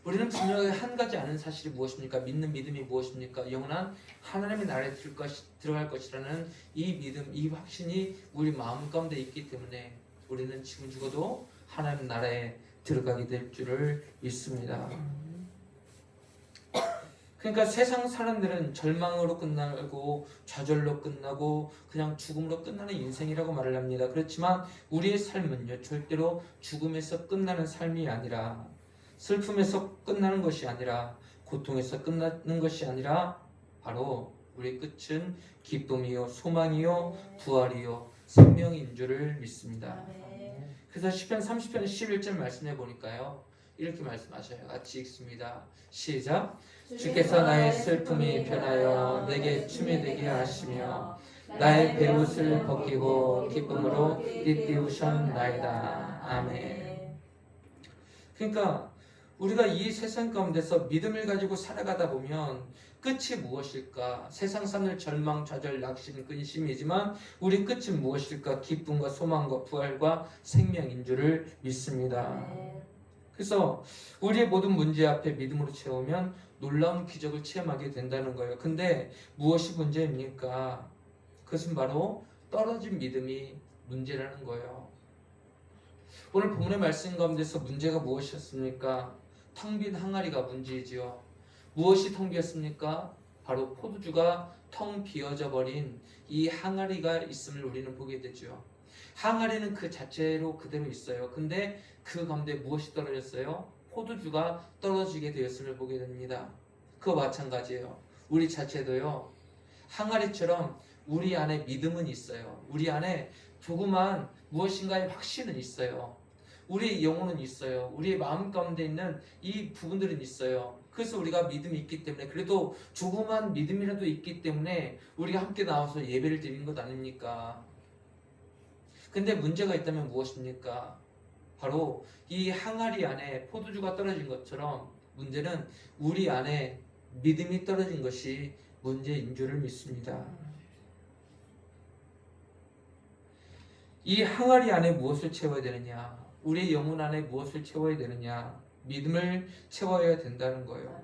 우리는 분명히 한 가지 아는 사실이 무엇입니까? 믿는 믿음이 무엇입니까? 영원한 하나님의 나라에 들어갈 것이라는 이 믿음, 이 확신이 우리 마음 가운데 있기 때문에 우리는 지금 죽어도 하나님 나라에 들어가게 될 줄을 믿습니다. 그러니까 세상 사람들은 절망으로 끝나고 좌절로 끝나고 그냥 죽음으로 끝나는 인생이라고 말을 합니다. 그렇지만 우리의 삶은요, 절대로 죽음에서 끝나는 삶이 아니라, 슬픔에서 끝나는 것이 아니라, 고통에서 끝나는 것이 아니라 바로 우리의 끝은 기쁨이요 소망이요 부활이요 생명인 줄을 믿습니다. 그래서 시편 30편 11절 말씀해 보니까요, 이렇게 말씀하셔요. 같이 읽습니다. 시작. 주께서 나의 슬픔이 변하여 내게 춤이 되게 하시며 나의 베옷을 벗기고 기쁨으로 띠띠우셨나이다. 아멘. 그러니까 우리가 이 세상 가운데서 믿음을 가지고 살아가다 보면 끝이 무엇일까? 세상 사람들 절망, 좌절, 낙심, 근심이지만 우리 끝은 무엇일까? 기쁨과 소망과 부활과 생명인 줄을 믿습니다. 그래서 우리의 모든 문제 앞에 믿음으로 채우면 놀라운 기적을 체험하게 된다는 거예요. 근데 무엇이 문제입니까? 그것은 바로 떨어진 믿음이 문제라는 거예요. 오늘 본문의 말씀 가운데서 문제가 무엇이었습니까? 텅 빈 항아리가 문제이지요. 무엇이 텅 비었습니까? 바로 포도주가 텅 비어져 버린 이 항아리가 있음을 우리는 보게 되죠. 항아리는 그 자체로 그대로 있어요. 근데 그 가운데 무엇이 떨어졌어요? 포도주가 떨어지게 되었음을 보게 됩니다. 그와 마찬가지예요. 우리 자체도요, 항아리처럼 우리 안에 믿음은 있어요. 우리 안에 조그만 무엇인가의 확신은 있어요. 우리의 영혼은 있어요. 우리의 마음 가운데 있는 이 부분들은 있어요. 그래서 우리가 믿음이 있기 때문에, 그래도 조그만 믿음이라도 있기 때문에 우리가 함께 나와서 예배를 드리는 것 아닙니까? 근데 문제가 있다면 무엇입니까? 바로 이 항아리 안에 포도주가 떨어진 것처럼 문제는 우리 안에 믿음이 떨어진 것이 문제인 줄을 믿습니다. 이 항아리 안에 무엇을 채워야 되느냐? 우리의 영혼 안에 무엇을 채워야 되느냐? 믿음을 채워야 된다는 거예요.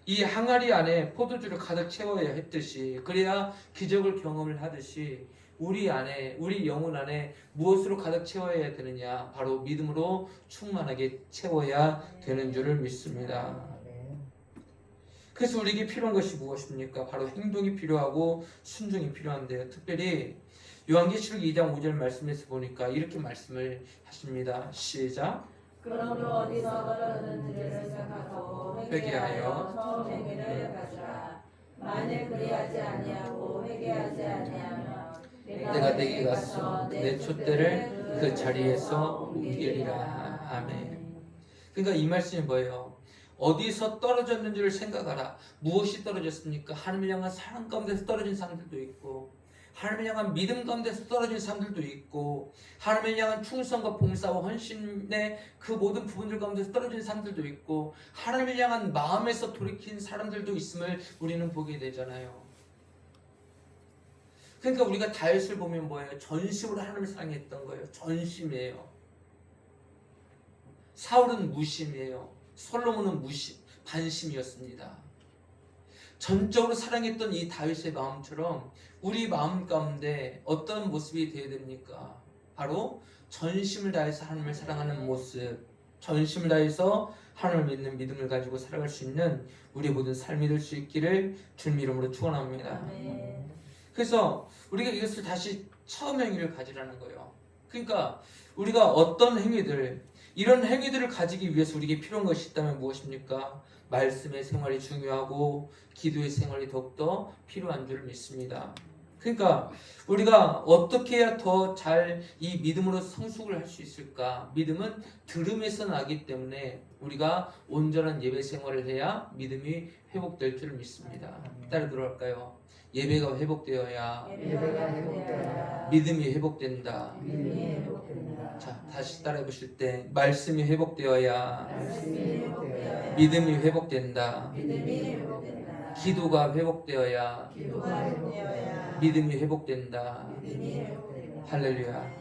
이 항아리 안에 포도주를 가득 채워야 했듯이, 그래야 기적을 경험을 하듯이 우리 안에, 우리 영혼 안에 무엇으로 가득 채워야 되느냐? 바로 믿음으로 충만하게 채워야 되는 줄을 믿습니다. 그래서 우리에게 필요한 것이 무엇입니까? 바로 행동이 필요하고 순종이 필요한데요. 특별히 요한계시록 2장 5절 말씀에서 보니까 이렇게 말씀을 하십니다. 시작. 그러므로 어디서 떨어졌는지를 생각하고 회개하여 처음 행위를 가져라. 만일 그리하지 아니하고 회개하지 아니하면 내가 내게 가서 내 촛대를 그 자리에서 옮기리라. 아멘. 그러니까 이 말씀이 뭐예요? 어디서 떨어졌는지를 생각하라. 무엇이 떨어졌습니까? 하나님을 향한 사랑 가운데서 떨어진 사람들도 있고, 하나님을 향한 믿음 가운데서 떨어진 사람들도 있고, 하나님을 향한 충성과 봉사와 헌신의 그 모든 부분들 가운데서 떨어진 사람들도 있고, 하나님을 향한 마음에서 돌이킨 사람들도 있음을 우리는 보게 되잖아요. 그러니까 우리가 다윗을 보면 뭐예요? 전심으로 하나님을 사랑했던 거예요. 전심이에요. 사울은 무심이에요. 솔로몬은 무심, 반심이었습니다. 전적으로 사랑했던 이 다윗의 마음처럼 우리 마음 가운데 어떤 모습이 되어야 됩니까? 바로 전심을 다해서 하나님을 사랑하는 모습, 전심을 다해서 하나님을 믿는 믿음을 가지고 살아갈 수 있는 우리 모든 삶이 될 수 있기를 주님 이름으로 축원합니다. 아멘. 그래서 우리가 이것을 다시 처음 행위를 가지라는 거예요. 그러니까 우리가 어떤 행위들, 이런 행위들을 가지기 위해서 우리에게 필요한 것이 있다면 무엇입니까? 말씀의 생활이 중요하고 기도의 생활이 더욱더 필요한 줄 믿습니다. 그러니까 우리가 어떻게 해야 더 잘 이 믿음으로 성숙을 할 수 있을까? 믿음은 들음에서 나기 때문에 우리가 온전한 예배 생활을 해야 믿음이 회복될 줄 믿습니다. 따라 들어갈까요? 예배가 회복되어야 예배가 회복되어야 믿음이 회복된다. 믿음이 회복된다. 자, 다시 따라해 보실 때 말씀이 회복되어야 말씀이 회복되어야 믿음이 회복된다. 믿음이 회복된다. 기도가 회복되어야 기도가 회복되어야 믿음이 회복된다. 믿음이 회복된다. 할렐루야.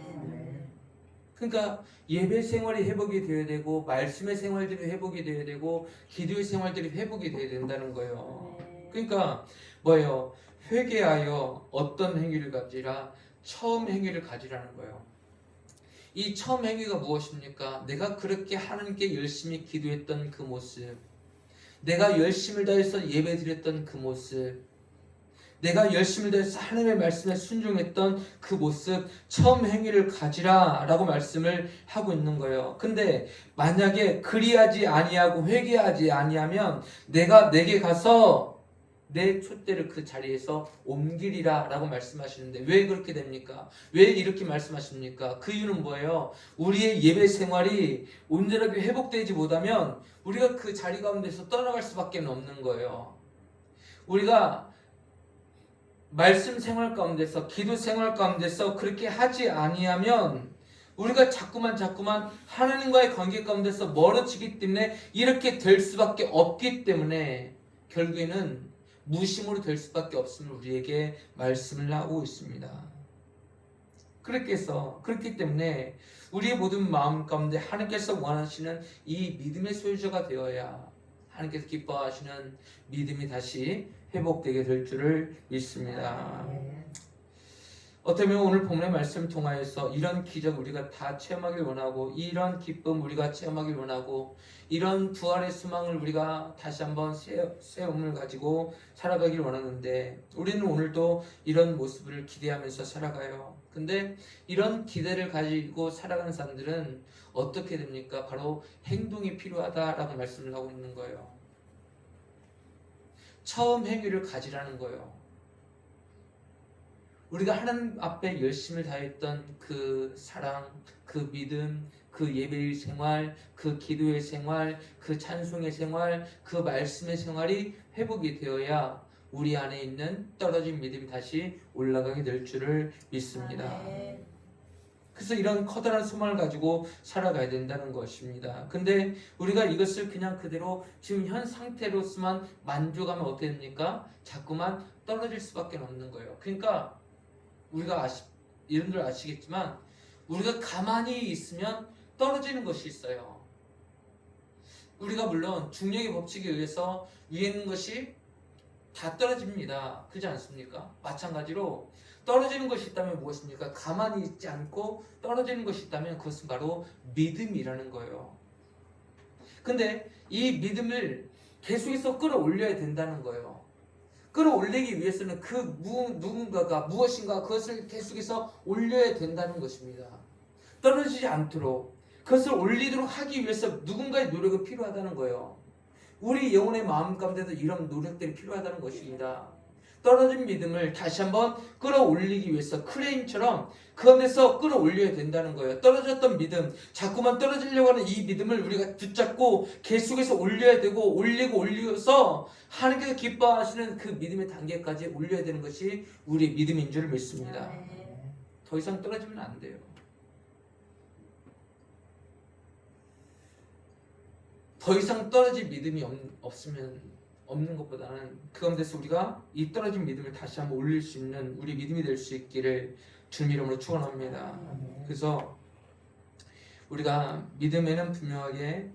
그러니까 예배 생활이 회복이 되어야 되고 말씀의 생활들이 회복이 되어야 되고 기도의 생활들이 회복이 되어야 된다는 거예요. 그러니까 뭐예요? 회개하여 어떤 행위를 가지라? 처음 행위를 가지라는 거예요. 이 처음 행위가 무엇입니까? 내가 그렇게 하나님께 열심히 기도했던 그 모습, 내가 열심을 다해서 예배드렸던 그 모습, 내가 열심을 다해서 하나님의 말씀에 순종했던 그 모습, 처음 행위를 가지라 라고 말씀을 하고 있는 거예요. 근데 만약에 그리하지 아니하고 회개하지 아니하면 내가 내게 가서 내 촛대를 그 자리에서 옮기리라 라고 말씀하시는데 왜 그렇게 됩니까? 왜 이렇게 말씀하십니까? 그 이유는 뭐예요? 우리의 예배 생활이 온전하게 회복되지 못하면 우리가 그 자리 가운데서 떠나갈 수밖에 없는 거예요. 우리가 말씀 생활 가운데서 기도 생활 가운데서 그렇게 하지 아니하면 우리가 자꾸만 하나님과의 관계 가운데서 멀어지기 때문에 이렇게 될 수밖에 없기 때문에 결국에는 무심으로 될 수밖에 없음을 우리에게 말씀을 하고 있습니다. 그렇기 때문에 우리의 모든 마음 가운데 하나님께서 원하시는 이 믿음의 소유자가 되어야 하나님께서 기뻐하시는 믿음이 다시 회복되게 될 줄을 믿습니다. 어쩌면 오늘 본문의 말씀을 통하여서 이런 기적 우리가 다 체험하길 원하고 이런 기쁨 우리가 체험하길 원하고 이런 부활의 소망을 우리가 다시 한번 새움을 가지고 살아가길 원하는데 우리는 오늘도 이런 모습을 기대하면서 살아가요. 근데 이런 기대를 가지고 살아가는 사람들은 어떻게 됩니까? 바로 행동이 필요하다라고 말씀을 하고 있는 거예요. 처음 행위를 가지라는 거예요. 우리가 하나님 앞에 열심을 다했던 그 사랑, 그 믿음, 그 예배의 생활, 그 기도의 생활, 그 찬송의 생활, 그 말씀의 생활이 회복이 되어야 우리 안에 있는 떨어진 믿음이 다시 올라가게 될 줄을 믿습니다. 그래서 이런 커다란 소망을 가지고 살아가야 된다는 것입니다. 근데 우리가 이것을 그냥 그대로 지금 현 상태로서만 만족하면 어떻게 됩니까? 자꾸만 떨어질 수밖에 없는 거예요. 그러니까 우리가 여러분들 아시겠지만 우리가 가만히 있으면 떨어지는 것이 있어요. 우리가 물론 중력의 법칙에 의해서 위에 있는 것이 다 떨어집니다. 그렇지 않습니까? 마찬가지로 떨어지는 것이 있다면 무엇입니까? 가만히 있지 않고 떨어지는 것이 있다면 그것은 바로 믿음이라는 거예요. 근데 이 믿음을 계속해서 끌어올려야 된다는 거예요. 끌어올리기 위해서는 그 누군가가 무엇인가 그것을 계속해서 올려야 된다는 것입니다. 떨어지지 않도록 그것을 올리도록 하기 위해서 누군가의 노력이 필요하다는 거예요. 우리 영혼의 마음 가운데도 이런 노력들이 필요하다는 것입니다. 떨어진 믿음을 다시 한번 끌어올리기 위해서 크레인처럼 그 안에서 끌어올려야 된다는 거예요. 떨어졌던 믿음, 자꾸만 떨어지려고 하는 이 믿음을 우리가 붙잡고 계속해서 올려야 되고 올려서 하나님께서 기뻐하시는 그 믿음의 단계까지 올려야 되는 것이 우리의 믿음인 줄 믿습니다. 더 이상 떨어지면 안 돼요. 더 이상 떨어질 믿음이 없는 것보다는 그 가운데서 우리가 이 떨어진 믿음을 다시 한번 올릴 수 있는 우리 믿음이 될 수 있기를 주님 이름으로 축원합니다. 그래서 우리가 믿음에는 분명하게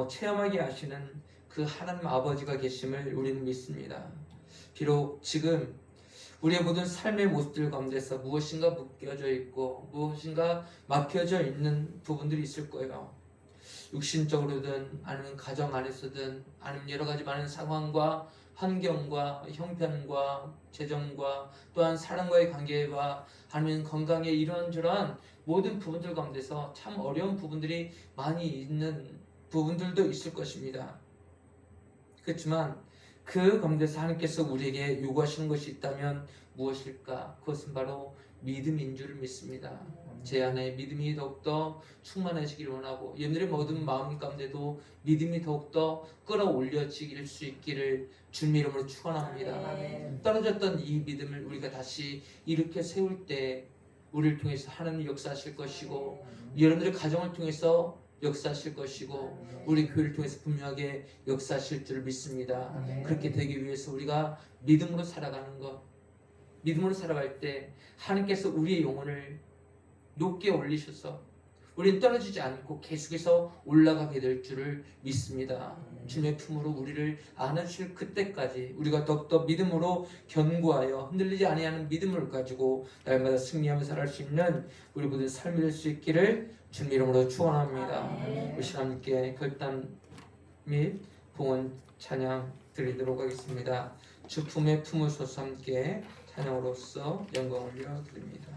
체험하게 하시는 그 하나님 아버지가 계심을 우리는 믿습니다. 비록 지금 우리의 모든 삶의 모습들 가운데서 무엇인가 묶여져 있고 무엇인가 막혀져 있는 부분들이 있을 거예요. 육신적으로든 아니면 가정 안에서든 아니면 여러 가지 많은 상황과 환경과 형편과 재정과 또한 사람과의 관계와 아니면 건강의 이런저런 모든 부분들 가운데서 참 어려운 부분들이 많이 있는 부분들도 있을 것입니다. 그렇지만 그 가운데서 하나님께서 우리에게 요구하시는 것이 있다면 무엇일까? 그것은 바로 믿음인 줄을 믿습니다. 제 안에 믿음이 더욱더 충만해지기를 원하고 여러분들의 모든 마음 가운데도 믿음이 더욱더 끌어올려지길 수 있기를 주님 이름으로 축원합니다. 떨어졌던 이 믿음을 우리가 다시 일으켜 세울 때 우리를 통해서 하나님 역사하실 것이고 여러분들의 가정을 통해서 역사하실 것이고 우리 교회를 통해서 분명하게 역사하실 줄 믿습니다. 그렇게 되기 위해서 우리가 믿음으로 살아가는 것, 믿음으로 살아갈 때 하나님께서 우리의 영혼을 높게 올리셔서 우리는 떨어지지 않고 계속해서 올라가게 될 줄을 믿습니다. 주님의 품으로 우리를 안아주실 그때까지 우리가 더욱더 믿음으로 견고하여 흔들리지 아니하는 믿음을 가지고 날마다 승리하며 살아갈 수 있는 우리 모든 삶이 될 수 있기를 주님 이름으로 축원합니다. 우리 하나님께 결단 및 봉헌 찬양 드리도록 하겠습니다. 주 품에 품으소서 함께 찬양으로서 영광 올려 드립니다.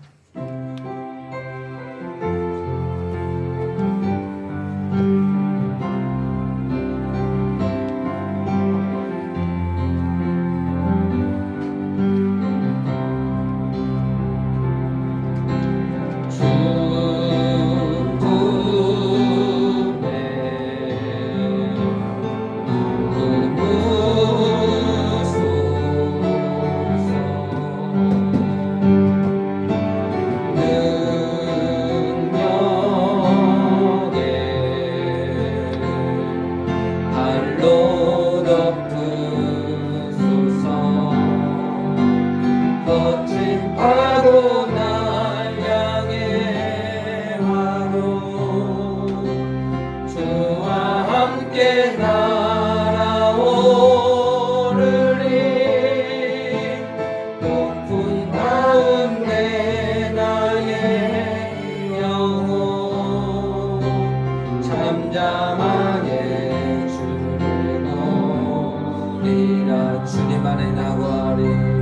주님 안에 나가리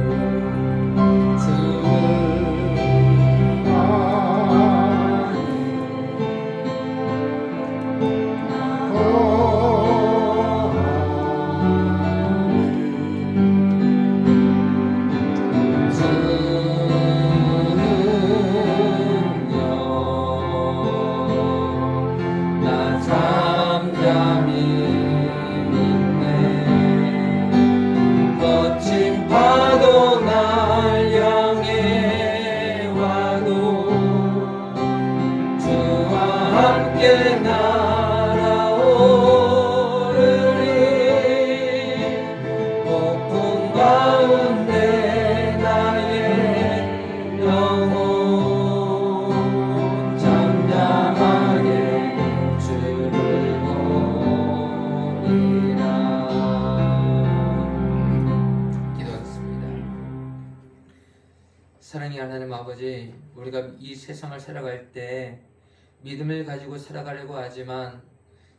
사랑의 하나님 아버지, 우리가 이 세상을 살아갈 때 믿음을 가지고 살아가려고 하지만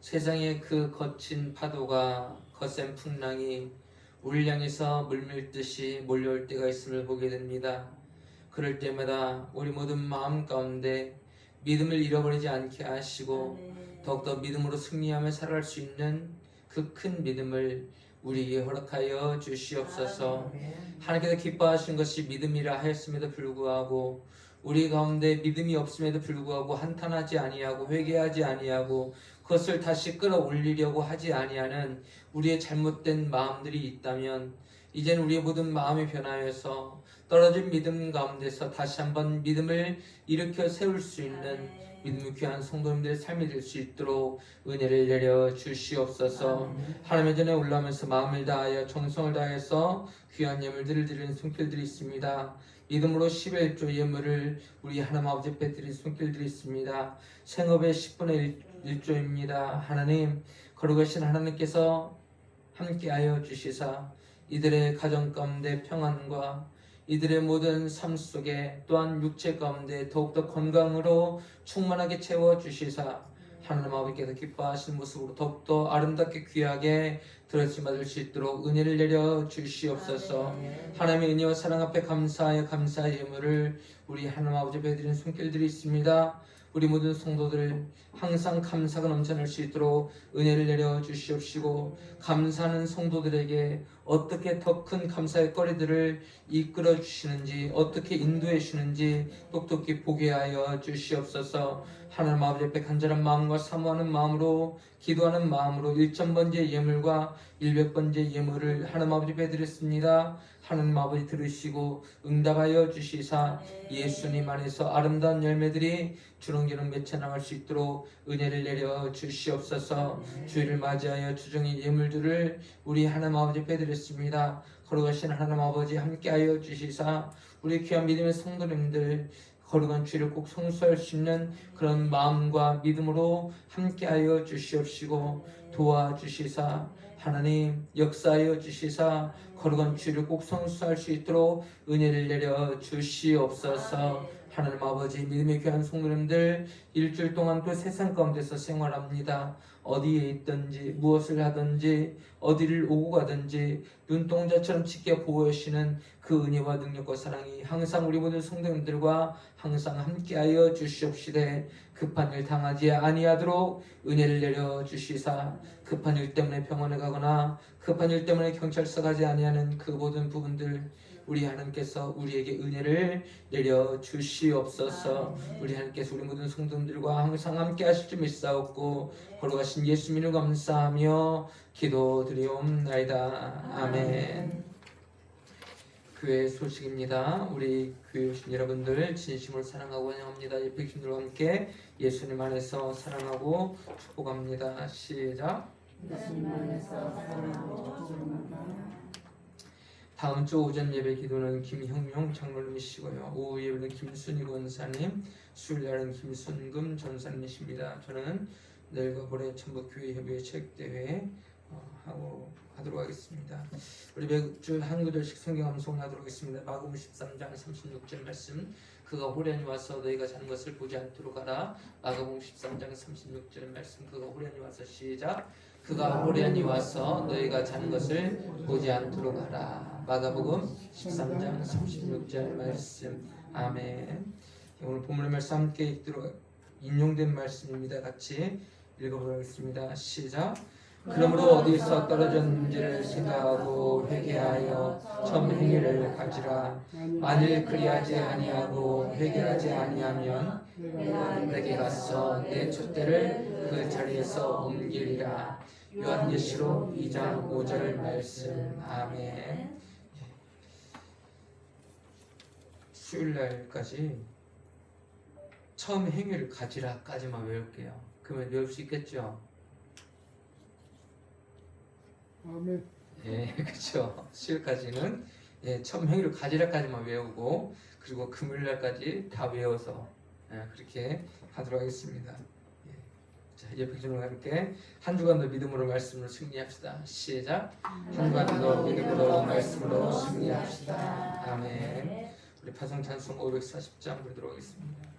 세상의 그 거친 파도가 거센 풍랑이 우리를 향해서 물밀듯이 몰려올 때가 있음을 보게 됩니다. 그럴 때마다 우리 모든 마음 가운데 믿음을 잃어버리지 않게 하시고 더욱더 믿음으로 승리하며 살아갈 수 있는 그 큰 믿음을 우리에게 허락하여 주시옵소서. 하나님께서 기뻐하시는 것이 믿음이라 하였음에도 불구하고 우리 가운데 믿음이 없음에도 불구하고 한탄하지 아니하고 회개하지 아니하고 그것을 다시 끌어올리려고 하지 아니하는 우리의 잘못된 마음들이 있다면 이제는 우리의 모든 마음이 변하여서 떨어진 믿음 가운데서 다시 한번 믿음을 일으켜 세울 수 있는 믿음이 귀한 성도님들의 삶이 될 수 있도록 은혜를 내려 주시옵소서. 하나님의 전에 올라오면서 마음을 다하여 정성을 다해서 귀한 예물들을 드리는 손길들이 있습니다. 믿음으로 11조 예물을 우리 하나님 아버지 앞에 드린 손길들이 있습니다. 생업의 10분의 1조입니다. 하나님, 거룩하신 하나님께서 함께하여 주시사 이들의 가정 가운데 평안과 이들의 모든 삶 속에 또한 육체 가운데 더욱더 건강으로 충만하게 채워주시사 하나님 아버지께서 기뻐하시는 모습으로 더욱더 아름답게 귀하게 들어주심 받을 수 있도록 은혜를 내려 주시옵소서. 하나님의 은혜와 사랑 앞에 감사하여 감사의 예물을 우리 하나님 아버지 앞에 드리는 손길들이 있습니다. 우리 모든 성도들 항상 감사가 넘쳐날 수 있도록 은혜를 내려 주시옵시고 감사하는 성도들에게 어떻게 더 큰 감사의 거리들을 이끌어 주시는지 어떻게 인도해 주시는지 똑똑히 보게 하여 주시옵소서. 하나님 아버지 앞에 간절한 마음과 사모하는 마음으로 기도하는 마음으로 1000번째 예물과 100번째 예물을 하나님 아버지 앞에 드렸습니다. 하나님 아버지 들으시고 응답하여 주시사 예수님 안에서 아름다운 열매들이 주렁주렁 맺혀 나갈 수 있도록 은혜를 내려 주시옵소서. 주일을 맞이하여 주정의 예물들을 우리 하나님 아버지 앞에 드렸습니다. 거룩하신 하나님 아버지 함께하여 주시사 우리 귀한 믿음의 성도님들 거룩한 주일을 꼭 성수할 수 있는 그런 마음과 믿음으로 함께하여 주시옵시고 도와주시사 하나님 역사하여 주시사 거룩한 주일을 꼭 성수할 수 있도록 은혜를 내려 주시옵소서. 하나님 아버지 믿음의 귀한 성도님들 일주일 동안 또 세상 가운데서 생활합니다. 어디에 있든지 무엇을 하든지 어디를 오고 가든지 눈동자처럼 지켜 보호하시는 그 은혜와 능력과 사랑이 항상 우리 모든 성도님들과 항상 함께하여 주시옵시되 급한 일 당하지 아니하도록 은혜를 내려 주시사 급한 일 때문에 병원에 가거나 급한 일 때문에 경찰서 가지 아니하는 그 모든 부분들 우리 하나님께서 우리에게 은혜를 내려 주시옵소서. 우리 하나님께서 우리 모든 성도들과 항상 함께 하실 줄 믿사옵고 거룩하신 예수님을 감사하며 기도드리옵나이다. 아멘. 교회 소식입니다. 우리 교회 오신 여러분들 진심으로 사랑하고 환영합니다. 예배 주님들과 함께 예수님 안에서 사랑하고 축복합니다. 시작. 예수님 안에서 사랑하고 축복합니다. 다음 주 오전 예배 기도는 김형용 장로님이시고요. 오후 예배는 김순희 권사님, 수요일날은 김순금 전사님이십니다. 저는 내일과 모레 전북교회 협의회 체육대회 하도록 하겠습니다. 우리 매주 한 구절씩 성경 암송하도록 하겠습니다. 마가복음 13장 36절 말씀 그가 호련히 와서 너희가 자는 것을 보지 않도록 하라. 마가복음 13장 36절 말씀 그가 호련히 와서 시작 그가 호련히 와서 너희가 자는 것을 보지 않도록 하라. 마가복음 13장 36절 말씀 아멘. 오늘 본문의 말씀 함께 읽도록 인용된 말씀입니다. 같이 읽어보도록 하겠습니다. 시작. 그러므로 어디서 떨어졌는지를 생각하고 회개하여 처음 행위를 가지라. 만일 그리하지 아니하고 회개하지 아니하면 내게 가서 내 촛대를 그 자리에서 옮기리라. 요한계시록 2장 5절 말씀 아멘. 수요일날까지 처음 행위를 가지라까지만 외울게요. 그러면 외울 수 있겠죠? 아멘. 예, 그렇죠. 수요일까지는 처음 행위를 가지라까지만 외우고 그리고 금요일날까지 다 외워서 그렇게 하도록 하겠습니다. 자, 이제 백준과 함께 한 주간도 믿음으로 말씀으로 승리합시다. 시작. 한 주간도 믿음으로 말씀으로 승리합시다. 아멘. 우리 파송 찬송 540장 부르도록 하겠습니다.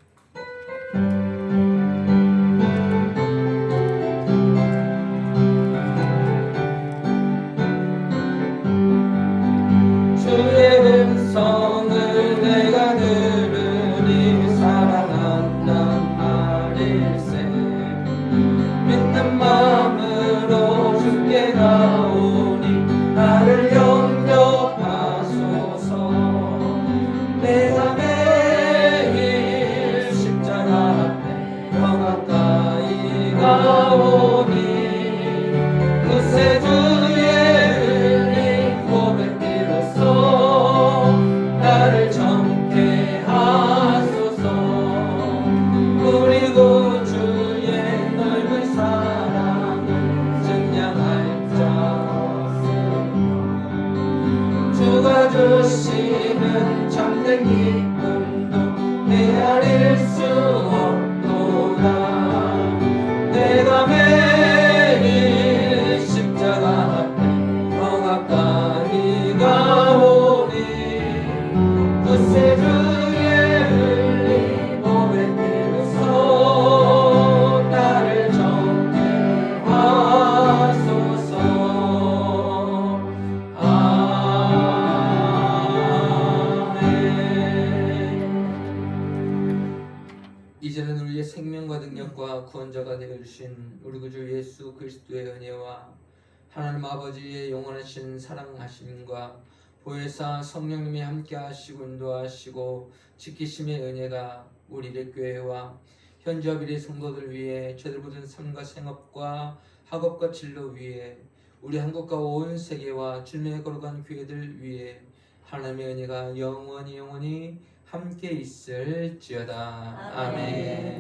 주의 음성을 내가 들으니 사랑한단 말일세. 믿는 마음으로 주께 나는 참된 기쁨도 헤아릴 수 없도다. 내가 매일 십자가 앞에 더 가까이 가오니 그새 주의 흘린 몸의 피로써 나를 정케 하소서. 이제는 우리의 생명과 능력과 구원자가 되어주신 우리 구주 예수 그리스도의 은혜와 하나님 아버지의 영원하신 사랑하심과 보혜사 성령님이 함께하시고 인도하시고 지키심의 은혜가 우리 일교회와 현지와 미래 성도들 위해 저들 모든 삶과 생업과 학업과 진로 위에 우리 한국과 온 세계와 주님의 거룩한 교회들 위해 하나님의 은혜가 영원히 함께 있을지어다. 아멘.